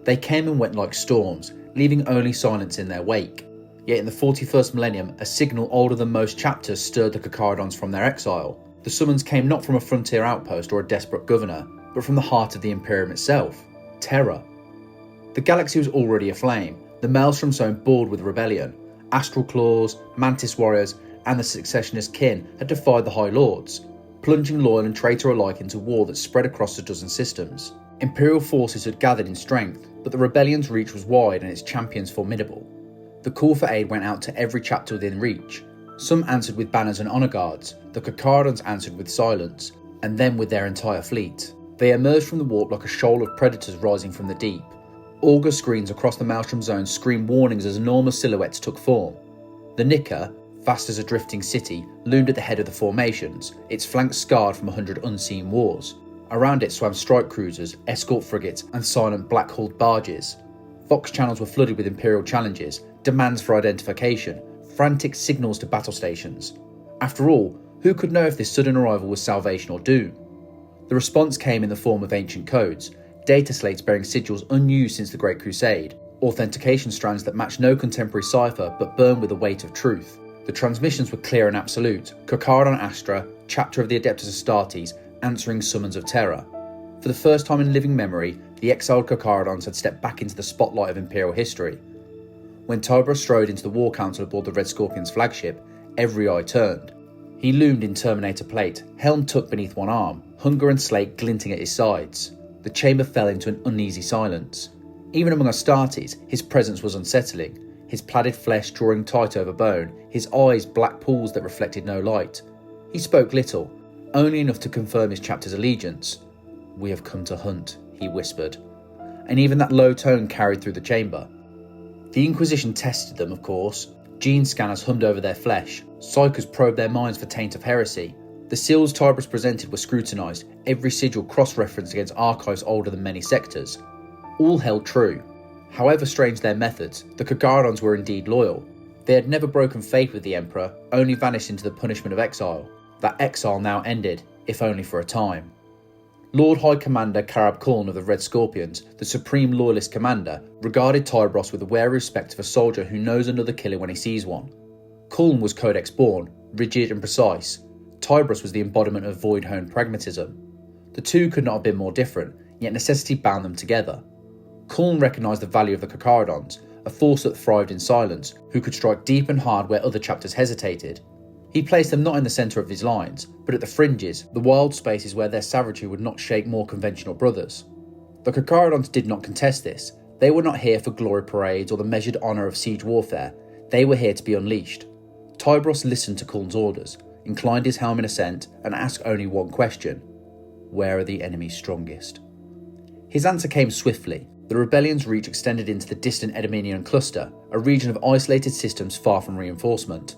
They came and went like storms, leaving only silence in their wake. Yet in the 41st millennium, a signal older than most chapters stirred the Carcharodons from their exile. The summons came not from a frontier outpost or a desperate governor, but from the heart of the Imperium itself, terror. The galaxy was already aflame, the maelstrom zone bored with rebellion. Astral Claws, Mantis Warriors, and the successionist kin had defied the High Lords, plunging loyal and traitor alike into war that spread across a dozen systems. Imperial forces had gathered in strength, but the rebellion's reach was wide and its champions formidable. The call for aid went out to every chapter within reach. Some answered with banners and honour guards, the Carcharodons answered with silence, and then with their entire fleet. They emerged from the warp like a shoal of predators rising from the deep. Augur screens across the Maelstrom Zone screamed warnings as enormous silhouettes took form. The Nicker, vast as a drifting city, loomed at the head of the formations, its flanks scarred from 100 unseen wars. Around it swam strike cruisers, escort frigates, and silent black-hulled barges. Vox channels were flooded with Imperial challenges, demands for identification, frantic signals to battle stations. After all, who could know if this sudden arrival was salvation or doom? The response came in the form of ancient codes, data slates bearing sigils unused since the Great Crusade, authentication strands that matched no contemporary cipher but burned with the weight of truth. The transmissions were clear and absolute. Carcharodons Astra, chapter of the Adeptus Astartes, answering summons of terror. For the first time in living memory, the exiled Carcharodons had stepped back into the spotlight of Imperial history. When Tyberos strode into the War Council aboard the Red Scorpion's flagship, every eye turned. He loomed in Terminator plate, helm tucked beneath one arm, hunger and slate glinting at his sides. The chamber fell into an uneasy silence. Even among Astartes, his presence was unsettling, his plaided flesh drawing tight over bone, his eyes black pools that reflected no light. He spoke little, only enough to confirm his chapter's allegiance. "We have come to hunt," he whispered. and even that low tone carried through the chamber. The Inquisition tested them, of course. Gene scanners hummed over their flesh, psychers probed their minds for taint of heresy. The seals Tyberos presented were scrutinised, every sigil cross-referenced against archives older than many sectors. All held true. However strange their methods, the Carcharodons were indeed loyal. They had never broken faith with the Emperor, only vanished into the punishment of exile. That exile now ended, if only for a time. Lord High Commander Karab Khuln of the Red Scorpions, the supreme loyalist commander, regarded Tyberos with the wary respect of a soldier who knows another killer when he sees one. Khuln was Codex born, rigid and precise. Tyberos was the embodiment of void-honed pragmatism. The two could not have been more different, yet necessity bound them together. Khuln recognised the value of the Carcharodons, a force that thrived in silence, who could strike deep and hard where other chapters hesitated. He placed them not in the centre of his lines, but at the fringes, the wild spaces where their savagery would not shake more conventional brothers. The Carcharodons did not contest this. They were not here for glory parades or the measured honour of siege warfare. They were here to be unleashed. Tyberos listened to Khuln's orders, inclined his helm in assent, and asked only one question: where are the enemy's strongest? His answer came swiftly. The rebellion's reach extended into the distant Endymion Cluster, a region of isolated systems far from reinforcement.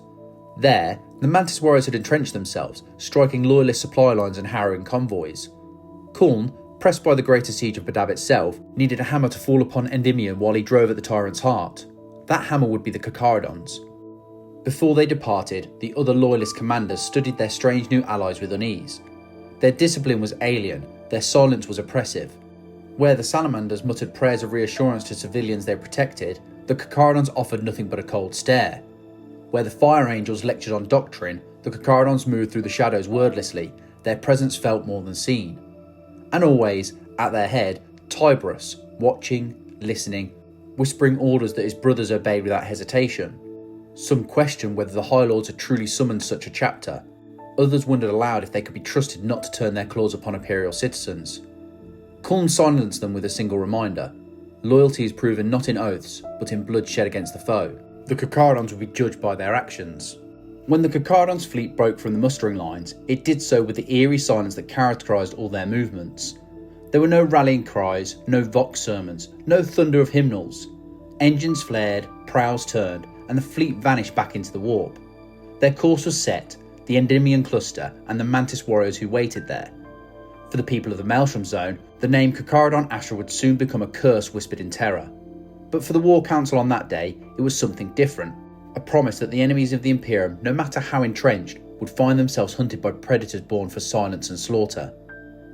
There, the Mantis warriors had entrenched themselves, striking loyalist supply lines and harrowing convoys. Khuln, pressed by the greater siege of Badab itself, needed a hammer to fall upon Endymion while he drove at the tyrant's heart. That hammer would be the Carcharodons. Before they departed, the other loyalist commanders studied their strange new allies with unease. Their discipline was alien, their silence was oppressive. Where the Salamanders muttered prayers of reassurance to civilians they protected, the Carcharodons offered nothing but a cold stare. Where the Fire Angels lectured on doctrine, the Carcharodons moved through the shadows wordlessly, their presence felt more than seen. And always, at their head, Tyberos, watching, listening, whispering orders that his brothers obeyed without hesitation. Some questioned whether the High Lords had truly summoned such a chapter. Others wondered aloud if they could be trusted not to turn their claws upon Imperial citizens. Khuln silenced them with a single reminder: loyalty is proven not in oaths, but in blood shed against the foe. The Carcharodons would be judged by their actions. When the Carcharodons' fleet broke from the mustering lines, it did so with the eerie silence that characterised all their movements. There were no rallying cries, no vox sermons, no thunder of hymnals. Engines flared, prows turned, and the fleet vanished back into the warp. Their course was set, the Endymion Cluster and the Mantis warriors who waited there. For the people of the Maelstrom Zone, the name Carcharodons Astra would soon become a curse whispered in terror. But for the War Council on that day, it was something different. A promise that the enemies of the Imperium, no matter how entrenched, would find themselves hunted by predators born for silence and slaughter.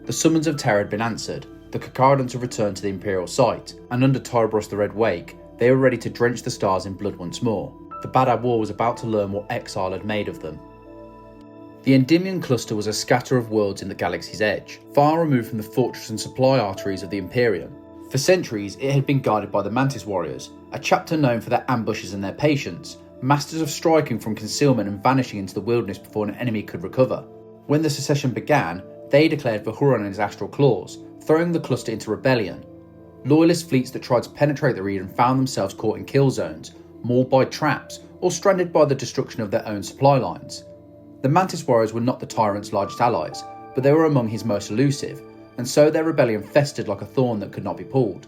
The summons of terror had been answered, the Carcharodons had returned to the Imperial site, and under Tyberos the Red Wake, they were ready to drench the stars in blood once more. The Badab War was about to learn what exile had made of them. The Endymion Cluster was a scatter of worlds in the galaxy's edge, far removed from the fortress and supply arteries of the Imperium. For centuries, it had been guarded by the Mantis warriors, a chapter known for their ambushes and their patience, masters of striking from concealment and vanishing into the wilderness before an enemy could recover. When the secession began, they declared for Huron and his astral claws, throwing the cluster into rebellion. Loyalist fleets that tried to penetrate the region found themselves caught in kill zones, mauled by traps, or stranded by the destruction of their own supply lines. The Mantis warriors were not the tyrant's largest allies, but they were among his most elusive, and so their rebellion festered like a thorn that could not be pulled.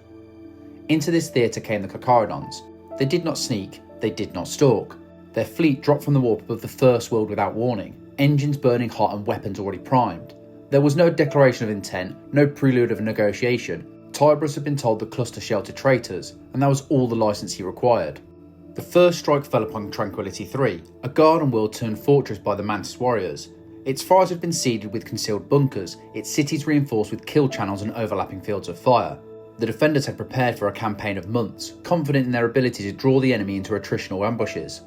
Into this theatre came the Carcharodons. They did not sneak, they did not stalk. Their fleet dropped from the warp above the First World without warning, engines burning hot and weapons already primed. There was no declaration of intent, no prelude of a negotiation. Tyberos had been told the cluster sheltered traitors, and that was all the licence he required. The first strike fell upon Tranquility 3, a garden world turned fortress by the Mantis warriors. Its fires had been seeded with concealed bunkers, its cities reinforced with kill channels and overlapping fields of fire. The defenders had prepared for a campaign of months, confident in their ability to draw the enemy into attritional ambushes.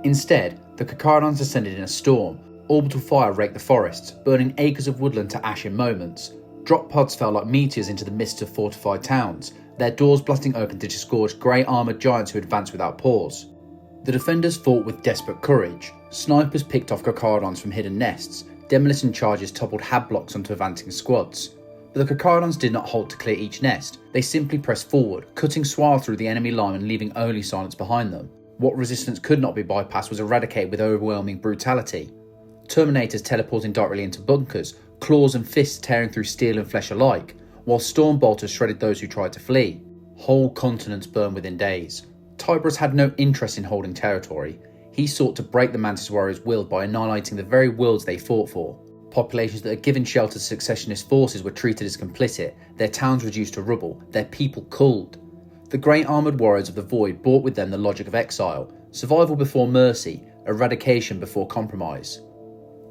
Instead, the Carcharodons descended in a storm. Orbital fire raked the forests, burning acres of woodland to ash in moments. Drop pods fell like meteors into the mists of fortified towns, their doors blasting open to disgorge grey armoured giants who advanced without pause. The defenders fought with desperate courage. Snipers picked off Carcharodons from hidden nests, demolition charges toppled hab blocks onto advancing squads. But the Carcharodons did not halt to clear each nest, they simply pressed forward, cutting swath through the enemy line and leaving only silence behind them. What resistance could not be bypassed was eradicated with overwhelming brutality. Terminators teleporting directly into bunkers, claws and fists tearing through steel and flesh alike, while storm bolters shredded those who tried to flee. Whole continents burned within days. Tyberos had no interest in holding territory. He sought to break the Mantis Warriors' will by annihilating the very worlds they fought for. Populations that had given shelter to successionist forces were treated as complicit, their towns reduced to rubble, their people culled. The great armoured warriors of the Void brought with them the logic of exile, survival before mercy, eradication before compromise.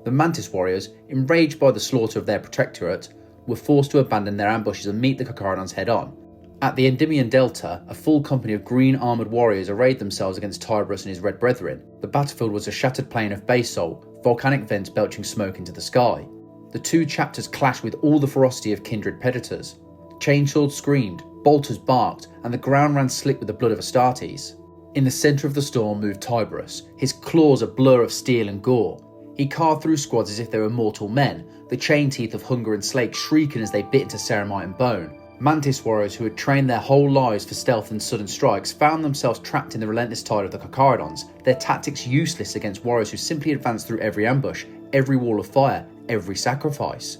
The Mantis Warriors, enraged by the slaughter of their protectorate, were forced to abandon their ambushes and meet the Carcharodons head-on. At the Endymion Delta, a full company of green armoured warriors arrayed themselves against Tyberos and his red brethren. The battlefield was a shattered plain of basalt, volcanic vents belching smoke into the sky. The two chapters clashed with all the ferocity of kindred predators. Chainswords screamed, bolters barked, and the ground ran slick with the blood of Astartes. In the centre of the storm moved Tyberos, his claws a blur of steel and gore. He carved through squads as if they were mortal men, the chain teeth of hunger and slake shrieking as they bit into ceramite and bone. Mantis warriors who had trained their whole lives for stealth and sudden strikes found themselves trapped in the relentless tide of the Carcharodons, their tactics useless against warriors who simply advanced through every ambush, every wall of fire, every sacrifice.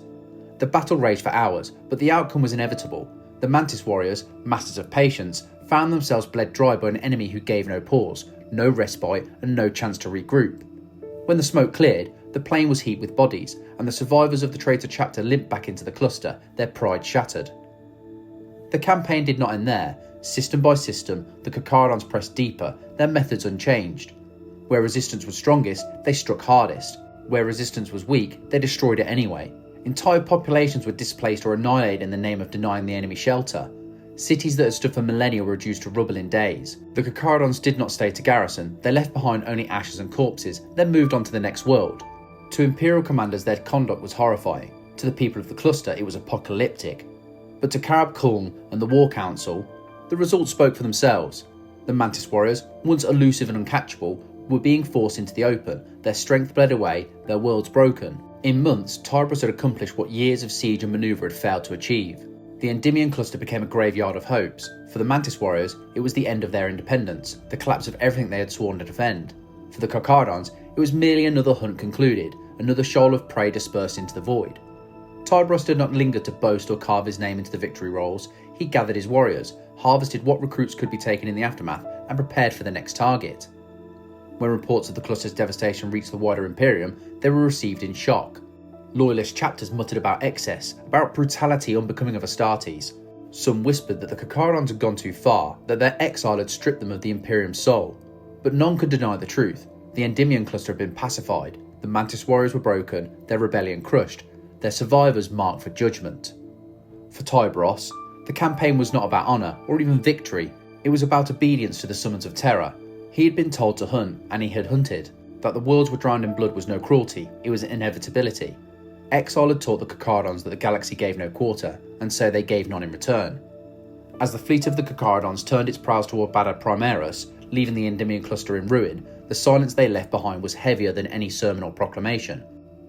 The battle raged for hours, but the outcome was inevitable. The Mantis warriors, masters of patience, found themselves bled dry by an enemy who gave no pause, no respite, and no chance to regroup. When the smoke cleared, the plain was heaped with bodies, and the survivors of the traitor chapter limped back into the cluster, their pride shattered. The campaign did not end there. System by system, the Carcharodons pressed deeper, their methods unchanged. Where resistance was strongest, they struck hardest. Where resistance was weak, they destroyed it anyway. Entire populations were displaced or annihilated in the name of denying the enemy shelter. Cities that had stood for millennia were reduced to rubble in days. The Carcharodons did not stay to garrison, they left behind only ashes and corpses, then moved on to the next world. To Imperial commanders their conduct was horrifying, to the people of the cluster it was apocalyptic. But to Carab Kulm and the War Council, the results spoke for themselves. The Mantis warriors, once elusive and uncatchable, were being forced into the open, their strength bled away, their worlds broken. In months, Tyberos had accomplished what years of siege and manoeuvre had failed to achieve. The Endymion Cluster became a graveyard of hopes. For the Mantis warriors, it was the end of their independence, the collapse of everything they had sworn to defend. For the Carcharodons, it was merely another hunt concluded, another shoal of prey dispersed into the void. Tyberos did not linger to boast or carve his name into the victory rolls. He gathered his warriors, harvested what recruits could be taken in the aftermath, and prepared for the next target. When reports of the cluster's devastation reached the wider Imperium, they were received in shock. Loyalist chapters muttered about excess, about brutality unbecoming of Astartes. Some whispered that the Carcharodons had gone too far, that their exile had stripped them of the Imperium's soul. But none could deny the truth. The Endymion Cluster had been pacified, the Mantis warriors were broken, their rebellion crushed, their survivors marked for judgment. For Tyberos, the campaign was not about honour or even victory, it was about obedience to the summons of terror. He had been told to hunt, and he had hunted. That the worlds were drowned in blood was no cruelty, it was an inevitability. Exile had taught the Carcharodons that the galaxy gave no quarter, and so they gave none in return. As the fleet of the Carcharodons turned its prows toward Badab Primaris, leaving the Endymion Cluster in ruin, the silence they left behind was heavier than any sermon or proclamation.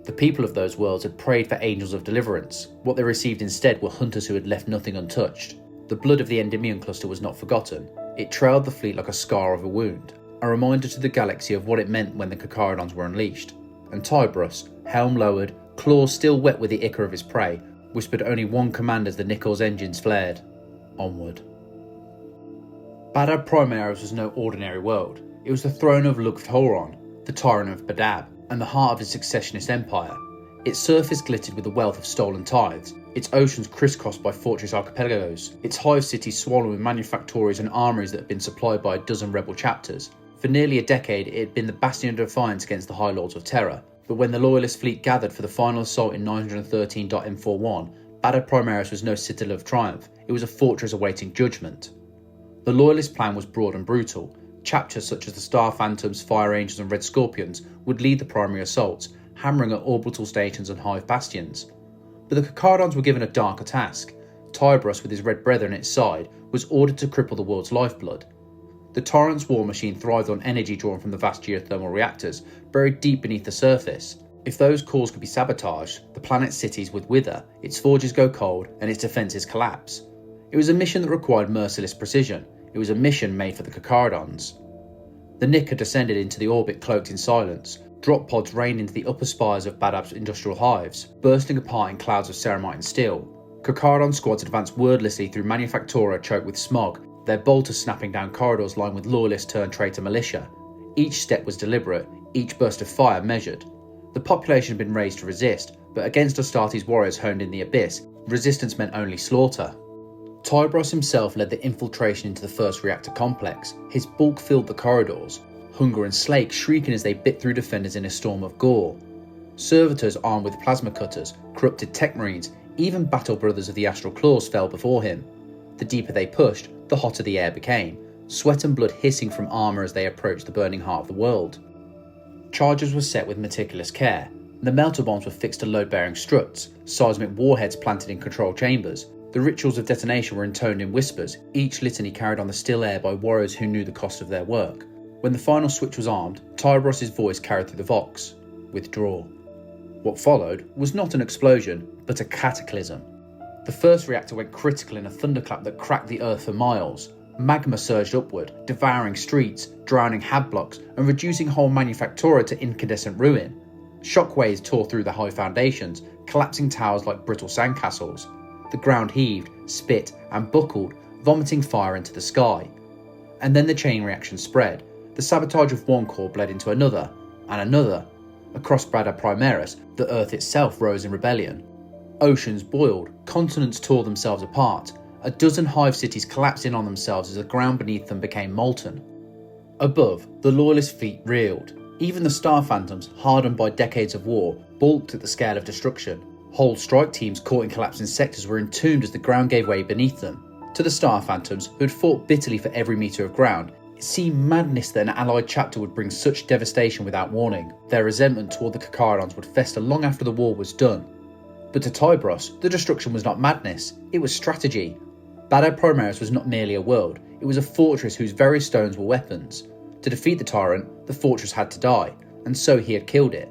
The people of those worlds had prayed for angels of deliverance. What they received instead were hunters who had left nothing untouched. The blood of the Endymion Cluster was not forgotten. It trailed the fleet like a scar of a wound, a reminder to the galaxy of what it meant when the Carcharodons were unleashed. And Tyberos, helm lowered, claws still wet with the ichor of his prey, whispered only one command as the Nikel's engines flared. Onward. Badab Primaris was no ordinary world. It was the throne of Lugth-Horon, the tyrant of Badab, and the heart of his successionist empire. Its surface glittered with the wealth of stolen tithes, its oceans crisscrossed by fortress archipelagos, its hive cities swollen with manufactories and armories that had been supplied by a dozen rebel chapters. For nearly a decade it had been the bastion of defiance against the High Lords of Terror, but when the Loyalist fleet gathered for the final assault in 913.M41, Badab Primaris was no citadel of triumph, it was a fortress awaiting judgment. The Loyalist plan was broad and brutal. Chapters such as the Star Phantoms, Fire Angels and Red Scorpions would lead the primary assaults, hammering at orbital stations and hive bastions. But the Carcharodons were given a darker task. Tyberos, with his red brethren at its side, was ordered to cripple the world's lifeblood. The Tyrant's war machine thrived on energy drawn from the vast geothermal reactors, buried deep beneath the surface. If those cores could be sabotaged, the planet's cities would wither, its forges go cold, and its defences collapse. It was a mission that required merciless precision. It was a mission made for the Carcharodons. The Nick had descended into the orbit cloaked in silence. Drop pods rained into the upper spires of Badab's industrial hives, bursting apart in clouds of ceramite and steel. Carcharodon squads advanced wordlessly through Manufactura choked with smog, their bolters snapping down corridors lined with loyalist-turned-traitor militia. Each step was deliberate, each burst of fire measured. The population had been raised to resist, but against Astartes' warriors honed in the abyss, resistance meant only slaughter. Tyberos himself led the infiltration into the first reactor complex. His bulk filled the corridors, Hunger and Slake shrieking as they bit through defenders in a storm of gore. Servitors armed with plasma cutters, corrupted tech marines, even battle brothers of the Astral Claws fell before him. The deeper they pushed, the hotter the air became, sweat and blood hissing from armour as they approached the burning heart of the world. Charges were set with meticulous care. The melter bombs were fixed to load-bearing struts, seismic warheads planted in control chambers. The rituals of detonation were intoned in whispers, each litany carried on the still air by warriors who knew the cost of their work. When the final switch was armed, Tyberos' voice carried through the vox. Withdraw. What followed was not an explosion, but a cataclysm. The first reactor went critical in a thunderclap that cracked the earth for miles. Magma surged upward, devouring streets, drowning hab blocks, and reducing whole Manufactura to incandescent ruin. Shockwaves tore through the high foundations, collapsing towers like brittle sandcastles. The ground heaved, spit, and buckled, vomiting fire into the sky. And then the chain reaction spread. The sabotage of one core bled into another, and another. Across Badab Primaris, the earth itself rose in rebellion. Oceans boiled, continents tore themselves apart. A dozen hive cities collapsed in on themselves as the ground beneath them became molten. Above, the loyalist fleet reeled. Even the Star Phantoms, hardened by decades of war, balked at the scale of destruction. Whole strike teams caught in collapsing sectors were entombed as the ground gave way beneath them. To the Star Phantoms, who had fought bitterly for every metre of ground, it seemed madness that an allied chapter would bring such devastation without warning. Their resentment toward the Carcharodons would fester long after the war was done. But to Tyberos, the destruction was not madness, it was strategy. Badab Primaris was not merely a world, it was a fortress whose very stones were weapons. To defeat the tyrant, the fortress had to die, and so he had killed it.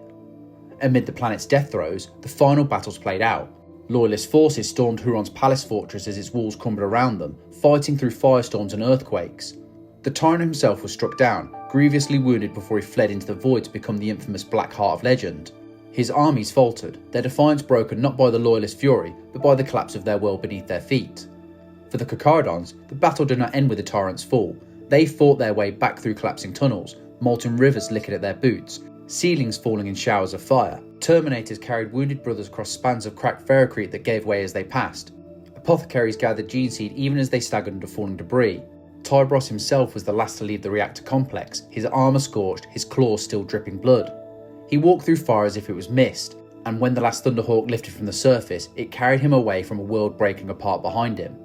Amid the planet's death throes, the final battles played out. Loyalist forces stormed Huron's palace fortress as its walls crumbled around them, fighting through firestorms and earthquakes. The tyrant himself was struck down, grievously wounded before he fled into the void to become the infamous Black Heart of legend. His armies faltered, their defiance broken not by the loyalist fury, but by the collapse of their world beneath their feet. For the Carcharodons, the battle did not end with the tyrant's fall. They fought their way back through collapsing tunnels, molten rivers licking at their boots, ceilings falling in showers of fire. Terminators carried wounded brothers across spans of cracked ferrocrete that gave way as they passed. Apothecaries gathered gene seed even as they staggered under falling debris. Tyberos himself was the last to leave the reactor complex, his armour scorched, his claws still dripping blood. He walked through fire as if it was mist, and when the last Thunderhawk lifted from the surface, it carried him away from a world breaking apart behind him.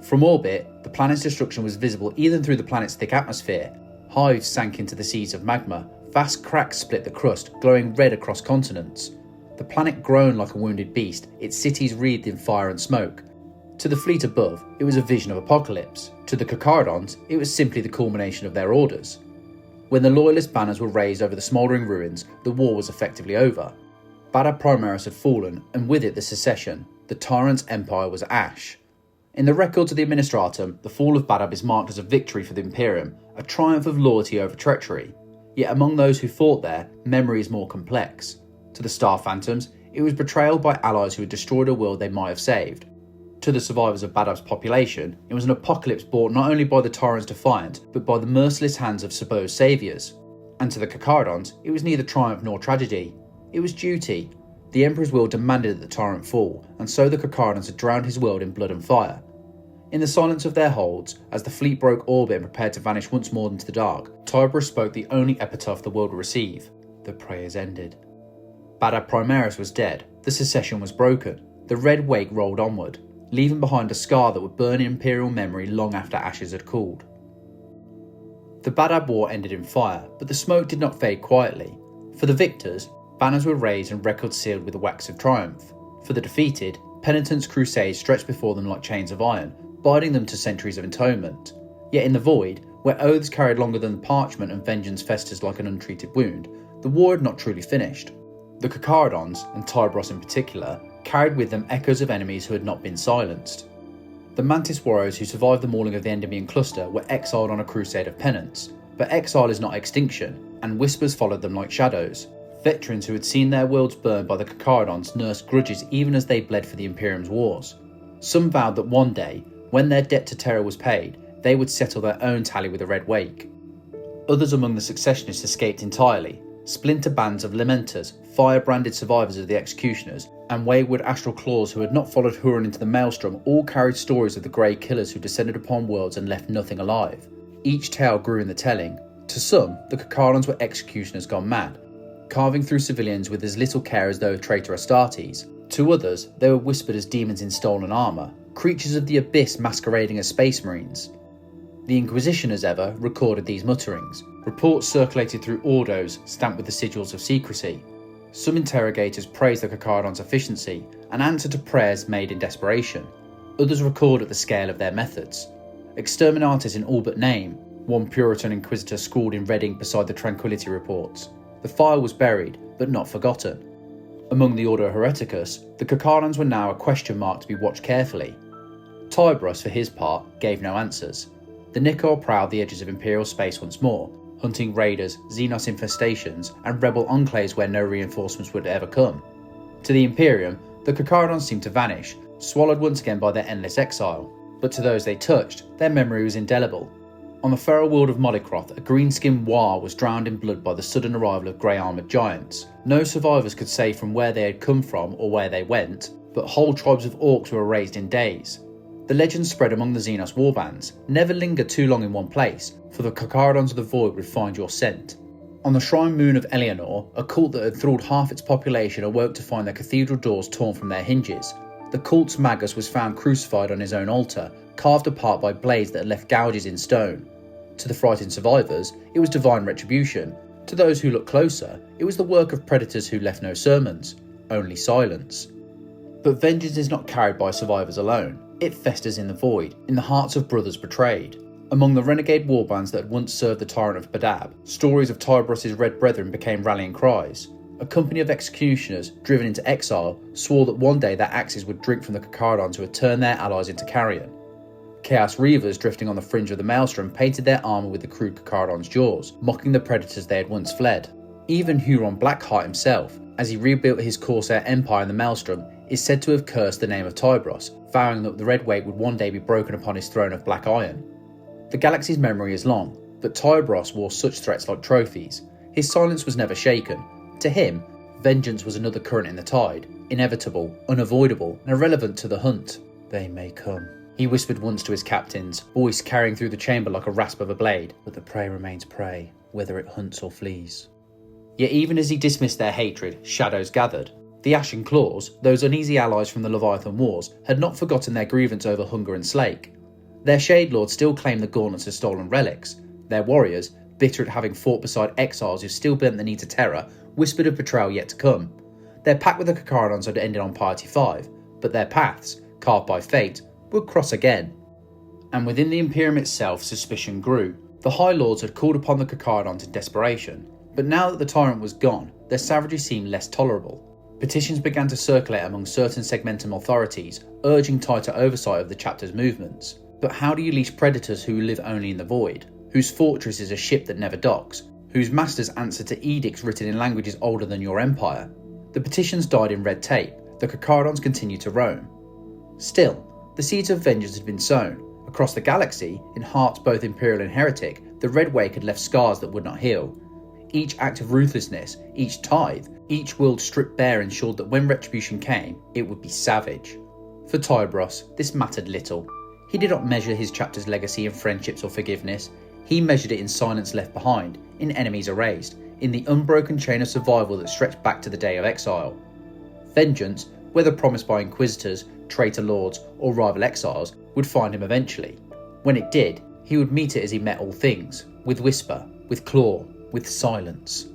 From orbit, the planet's destruction was visible even through the planet's thick atmosphere. Hives sank into the seas of magma, vast cracks split the crust, glowing red across continents. The planet groaned like a wounded beast, its cities wreathed in fire and smoke. To the fleet above, it was a vision of apocalypse. To the Carcharodons, it was simply the culmination of their orders. When the loyalist banners were raised over the smouldering ruins, the war was effectively over. Badab Primaris had fallen, and with it the secession. The tyrant's empire was ash. In the records of the Administratum, the fall of Badab is marked as a victory for the Imperium, a triumph of loyalty over treachery. Yet among those who fought there, memory is more complex. To the Star Phantoms, it was betrayal by allies who had destroyed a world they might have saved. To the survivors of Badab's population, it was an apocalypse brought not only by the tyrant's defiance, but by the merciless hands of supposed saviours. And to the Carcharodons, it was neither triumph nor tragedy. It was duty. The Emperor's will demanded that the tyrant fall, and so the Carcharodons had drowned his world in blood and fire. In the silence of their holds, as the fleet broke orbit and prepared to vanish once more into the dark, Tyberos spoke the only epitaph the world would receive. The prayers ended. Badab Primaris was dead, the secession was broken, the Red Wake rolled onward, leaving behind a scar that would burn in Imperial memory long after ashes had cooled. The Badab War ended in fire, but the smoke did not fade quietly. For the victors, banners were raised and records sealed with the wax of triumph. For the defeated, penitence crusades stretched before them like chains of iron, binding them to centuries of atonement. Yet in the void, where oaths carried longer than parchment and vengeance festers like an untreated wound, the war had not truly finished. The Carcharodons, and Tyberos in particular, carried with them echoes of enemies who had not been silenced. The Mantis warriors who survived the mauling of the Endymion Cluster were exiled on a crusade of penance, but exile is not extinction, and whispers followed them like shadows. Veterans who had seen their worlds burned by the Carcharodons nursed grudges even as they bled for the Imperium's wars. Some vowed that one day, when their debt to terror was paid, they would settle their own tally with the Red Wake. Others among the successionists escaped entirely. Splinter bands of lamenters, fire-branded survivors of the executioners, and wayward Ashen Claws who had not followed Huron into the maelstrom all carried stories of the grey killers who descended upon worlds and left nothing alive. Each tale grew in the telling. To some, the Carcharodons were executioners gone mad, carving through civilians with as little care as though traitor Astartes. To others, they were whispered as demons in stolen armour, creatures of the abyss masquerading as space marines. The Inquisition, as ever, recorded these mutterings. Reports circulated through ordos stamped with the sigils of secrecy. Some interrogators praised the Carcharodons' efficiency and answered to prayers made in desperation. Others recorded the scale of their methods. Exterminatus in all but name, one Puritan Inquisitor scrawled in red ink beside the Tranquility reports. The file was buried, but not forgotten. Among the Order Hereticus, the Carcharodons were now a question mark to be watched carefully. Tyberos, for his part, gave no answers. The Nicaur prowled the edges of Imperial space once more, hunting raiders, xenos infestations, and rebel enclaves where no reinforcements would ever come. To the Imperium, the Carcharodons seemed to vanish, swallowed once again by their endless exile. But to those they touched, their memory was indelible. On the feral world of Mollycroft, a green-skinned War was drowned in blood by the sudden arrival of grey-armoured giants. No survivors could say from where they had come from or where they went, but whole tribes of orcs were erased in days. The legends spread among the Xenos warbands. Never linger too long in one place, for the Carcharodons of the Void would find your scent. On the shrine moon of Eleanor, a cult that had thralled half its population awoke to find their cathedral doors torn from their hinges. The cult's magus was found crucified on his own altar, carved apart by blades that had left gouges in stone. To the frightened survivors, it was divine retribution. To those who looked closer, it was the work of predators who left no sermons, only silence. But vengeance is not carried by survivors alone. It festers in the void, in the hearts of brothers betrayed. Among the renegade warbands that had once served the tyrant of Badab, stories of Tyberos' red brethren became rallying cries. A company of executioners, driven into exile, swore that one day their axes would drink from the Carcharodons who had turned their allies into carrion. Chaos Reavers drifting on the fringe of the maelstrom painted their armour with the crude Carcharodons' jaws, mocking the predators they had once fled. Even Huron Blackheart himself, as he rebuilt his Corsair empire in the maelstrom, is said to have cursed the name of Tyberos, vowing that the Red Wake would one day be broken upon his throne of black iron. The galaxy's memory is long, but Tyberos wore such threats like trophies. His silence was never shaken. To him, vengeance was another current in the tide, inevitable, unavoidable, and irrelevant to the hunt. They may come, he whispered once to his captains, voice carrying through the chamber like a rasp of a blade, but the prey remains prey, whether it hunts or flees. Yet even as he dismissed their hatred, shadows gathered. The Ashen Claws, those uneasy allies from the Leviathan Wars, had not forgotten their grievance over hunger and slake. Their Shade Lords still claimed the gauntlets as stolen relics. Their warriors, bitter at having fought beside exiles who still bent the knee to terror, whispered of betrayal yet to come. Their pact with the Carcharodons had ended on Piety 5, but their paths, carved by fate, would cross again. And within the Imperium itself, suspicion grew. The High Lords had called upon the Carcharodons in desperation, but now that the tyrant was gone, their savagery seemed less tolerable. Petitions began to circulate among certain segmentum authorities, urging tighter oversight of the chapter's movements. But how do you leash predators who live only in the void, whose fortress is a ship that never docks, whose masters answer to edicts written in languages older than your empire? The petitions died in red tape, the Carcharodons continued to roam. Still, the seeds of vengeance had been sown. Across the galaxy, in hearts both imperial and heretic, the Red Wake had left scars that would not heal. Each act of ruthlessness, each tithe, each world stripped bare ensured that when retribution came, it would be savage. For Tyberos, this mattered little. He did not measure his chapter's legacy in friendships or forgiveness. He measured it in silence left behind, in enemies erased, in the unbroken chain of survival that stretched back to the day of exile. Vengeance, whether promised by inquisitors, traitor lords, or rival exiles, would find him eventually. When it did, he would meet it as he met all things, with whisper, with claw, with silence.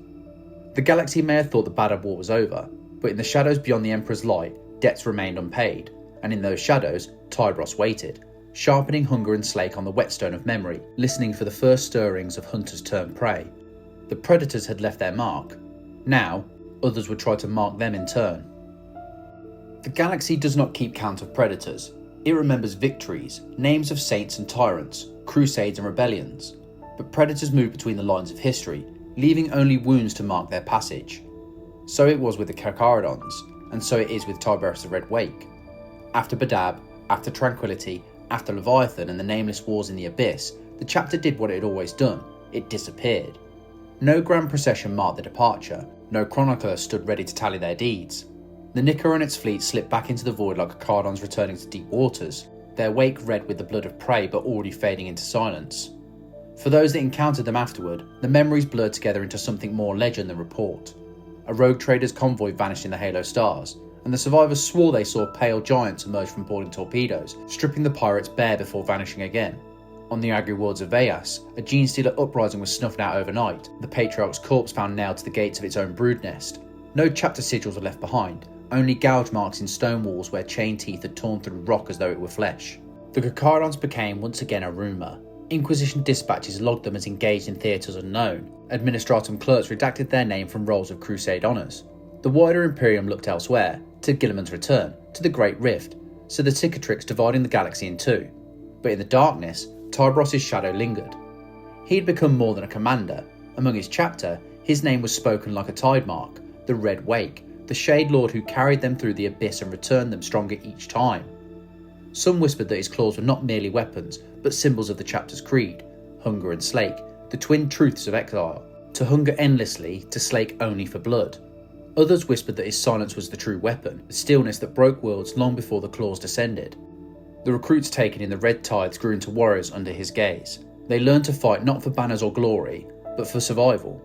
The galaxy may have thought the Badab War was over, but in the shadows beyond the Emperor's light, debts remained unpaid, and in those shadows, Tyberos waited, sharpening hunger and slake on the whetstone of memory, listening for the first stirrings of hunters turned prey. The predators had left their mark. Now, others would try to mark them in turn. The galaxy does not keep count of predators. It remembers victories, names of saints and tyrants, crusades and rebellions. But predators move between the lines of history, leaving only wounds to mark their passage. So it was with the Carcharodons, and so it is with Tyberos the Red Wake. After Badab, After Tranquility, after Leviathan and the nameless wars in the Abyss, the chapter did what it had always done. It disappeared. No grand procession marked the departure, no chronicler stood ready to tally their deeds. The Nika and its fleet slipped back into the void like Carcharodons returning to deep waters, their wake red with the blood of prey but already fading into silence. For those that encountered them afterward, the memories blurred together into something more legend than report. A rogue trader's convoy vanished in the halo stars, and the survivors swore they saw pale giants emerge from boiling torpedoes, stripping the pirates bare before vanishing again. On the agri worlds of Veas, a gene-stealer uprising was snuffed out overnight, the Patriarch's corpse found nailed to the gates of its own brood nest. No chapter sigils were left behind, only gouge marks in stone walls where chain teeth had torn through rock as though it were flesh. The Carcharodons became once again a rumour. Inquisition dispatches logged them as engaged in theatres unknown. Administratum clerks redacted their name from rolls of Crusade honours. The wider Imperium looked elsewhere, to Guilliman's return, to the Great Rift, so the cicatrix dividing the galaxy in two. But in the darkness, Tyberos' shadow lingered. He had become more than a commander. Among his chapter, his name was spoken like a tide mark, the Red Wake, the Shade Lord who carried them through the abyss and returned them stronger each time. Some whispered that his claws were not merely weapons, but symbols of the chapter's creed, hunger and slake, the twin truths of exile, to hunger endlessly, to slake only for blood. Others whispered that his silence was the true weapon, the stillness that broke worlds long before the claws descended. The recruits taken in the Red Tithe grew into warriors under his gaze. They learned to fight not for banners or glory, but for survival.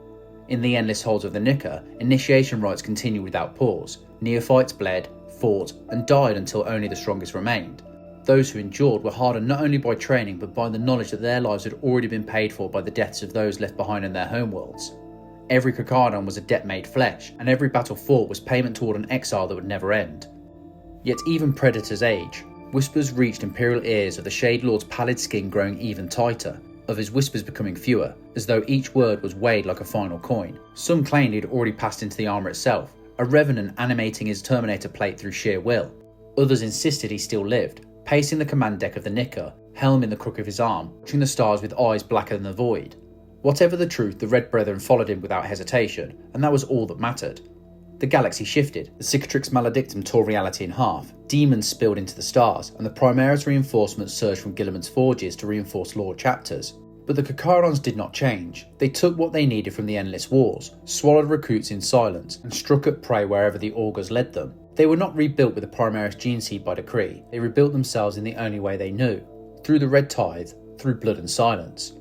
In the endless holds of the Nika, initiation rites continued without pause. Neophytes bled, fought, and died until only the strongest remained. Those who endured were hardened not only by training but by the knowledge that their lives had already been paid for by the deaths of those left behind in their homeworlds. Every Carcharodon was a debt made flesh, and every battle fought was payment toward an exile that would never end. Yet even Predator's age, whispers reached Imperial ears of the Shade Lord's pallid skin growing even tighter, of his whispers becoming fewer, as though each word was weighed like a final coin. Some claimed he had already passed into the armour itself, a revenant animating his Terminator plate through sheer will. Others insisted he still lived, pacing the command deck of the Nika, helm in the crook of his arm, watching the stars with eyes blacker than the void. Whatever the truth, the Red Brethren followed him without hesitation, and that was all that mattered. The galaxy shifted, the Cicatrix Maledictum tore reality in half, demons spilled into the stars, and the Primaris reinforcements surged from Guilliman's forges to reinforce lore chapters. But the Carcharodons did not change. They took what they needed from the endless wars, swallowed recruits in silence, and struck at prey wherever the augurs led them. They were not rebuilt with the Primaris gene seed by decree, they rebuilt themselves in the only way they knew, through the Red Tithe, through blood and silence.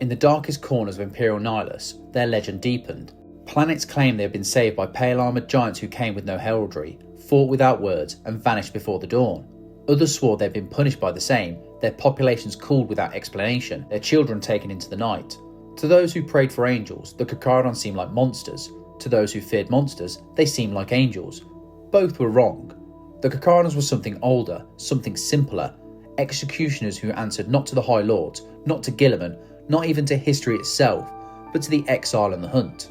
In the darkest corners of Imperial Nihilus, their legend deepened. Planets claimed they had been saved by pale armoured giants who came with no heraldry, fought without words, and vanished before the dawn. Others swore they had been punished by the same, their populations cooled without explanation, their children taken into the night. To those who prayed for angels, the Carcharodons seemed like monsters. To those who feared monsters, they seemed like angels. Both were wrong. The Carcharodons were something older, something simpler, executioners who answered not to the High Lords, not to Guilliman, not even to history itself, but to the exile and the hunt.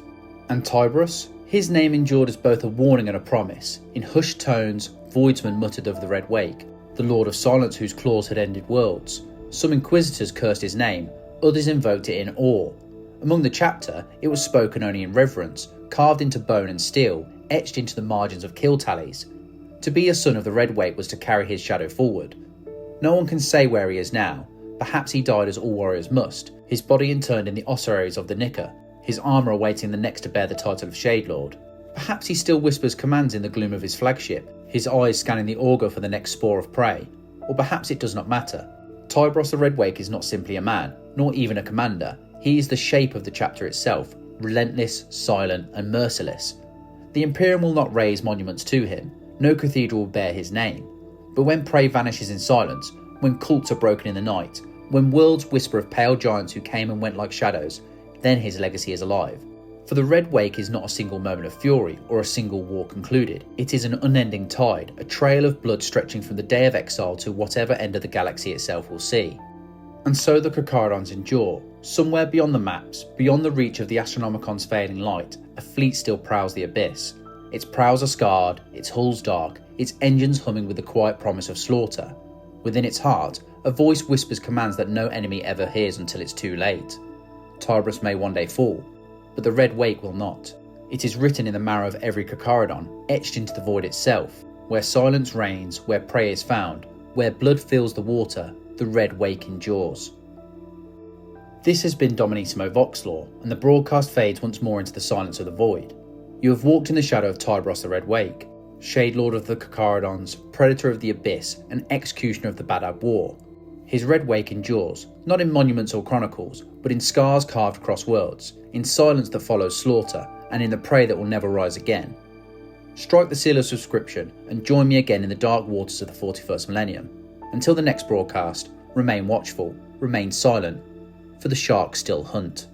And Tyberos? His name endured as both a warning and a promise. In hushed tones, voidsmen muttered of the Red Wake, the Lord of Silence whose claws had ended worlds. Some inquisitors cursed his name, others invoked it in awe. Among the chapter, it was spoken only in reverence, carved into bone and steel, etched into the margins of kill tallies. To be a son of the Red Wake was to carry his shadow forward. No one can say where he is now. Perhaps he died as all warriors must, his body interned in the ossuaries of the Nika, his armour awaiting the next to bear the title of Shade Lord. Perhaps he still whispers commands in the gloom of his flagship, his eyes scanning the augur for the next spore of prey. Or perhaps it does not matter. Tyberos the Red Wake is not simply a man, nor even a commander. He is the shape of the chapter itself, relentless, silent, and merciless. The Imperium will not raise monuments to him, no cathedral will bear his name. But when prey vanishes in silence, when cults are broken in the night, when worlds whisper of pale giants who came and went like shadows, then his legacy is alive. For the Red Wake is not a single moment of fury or a single war concluded. It is an unending tide, a trail of blood stretching from the day of exile to whatever end of the galaxy itself will see. And so the Carcharodons endure. Somewhere beyond the maps, beyond the reach of the Astronomicon's failing light, a fleet still prowls the abyss. Its prows are scarred, its hulls dark, its engines humming with the quiet promise of slaughter. Within its heart, a voice whispers commands that no enemy ever hears until it's too late. Tyberos may one day fall, but the Red Wake will not. It is written in the marrow of every Carcharodon, etched into the void itself. Where silence reigns, where prey is found, Where blood fills the water, the Red Wake endures. This has been Dominissimo Voxlore, and the broadcast fades once more into the silence of the void. You have walked in the shadow of Tyberos the Red Wake, Shade Lord of the Carcharodons, Predator of the Abyss, and Executioner of the Badab War. His Red Wake endures, not in monuments or chronicles, but in scars carved across worlds, in silence that follows slaughter, and in the prey that will never rise again. Strike the seal of subscription and join me again in the dark waters of the 41st millennium. Until the next broadcast, remain watchful, remain silent, for the sharks still hunt.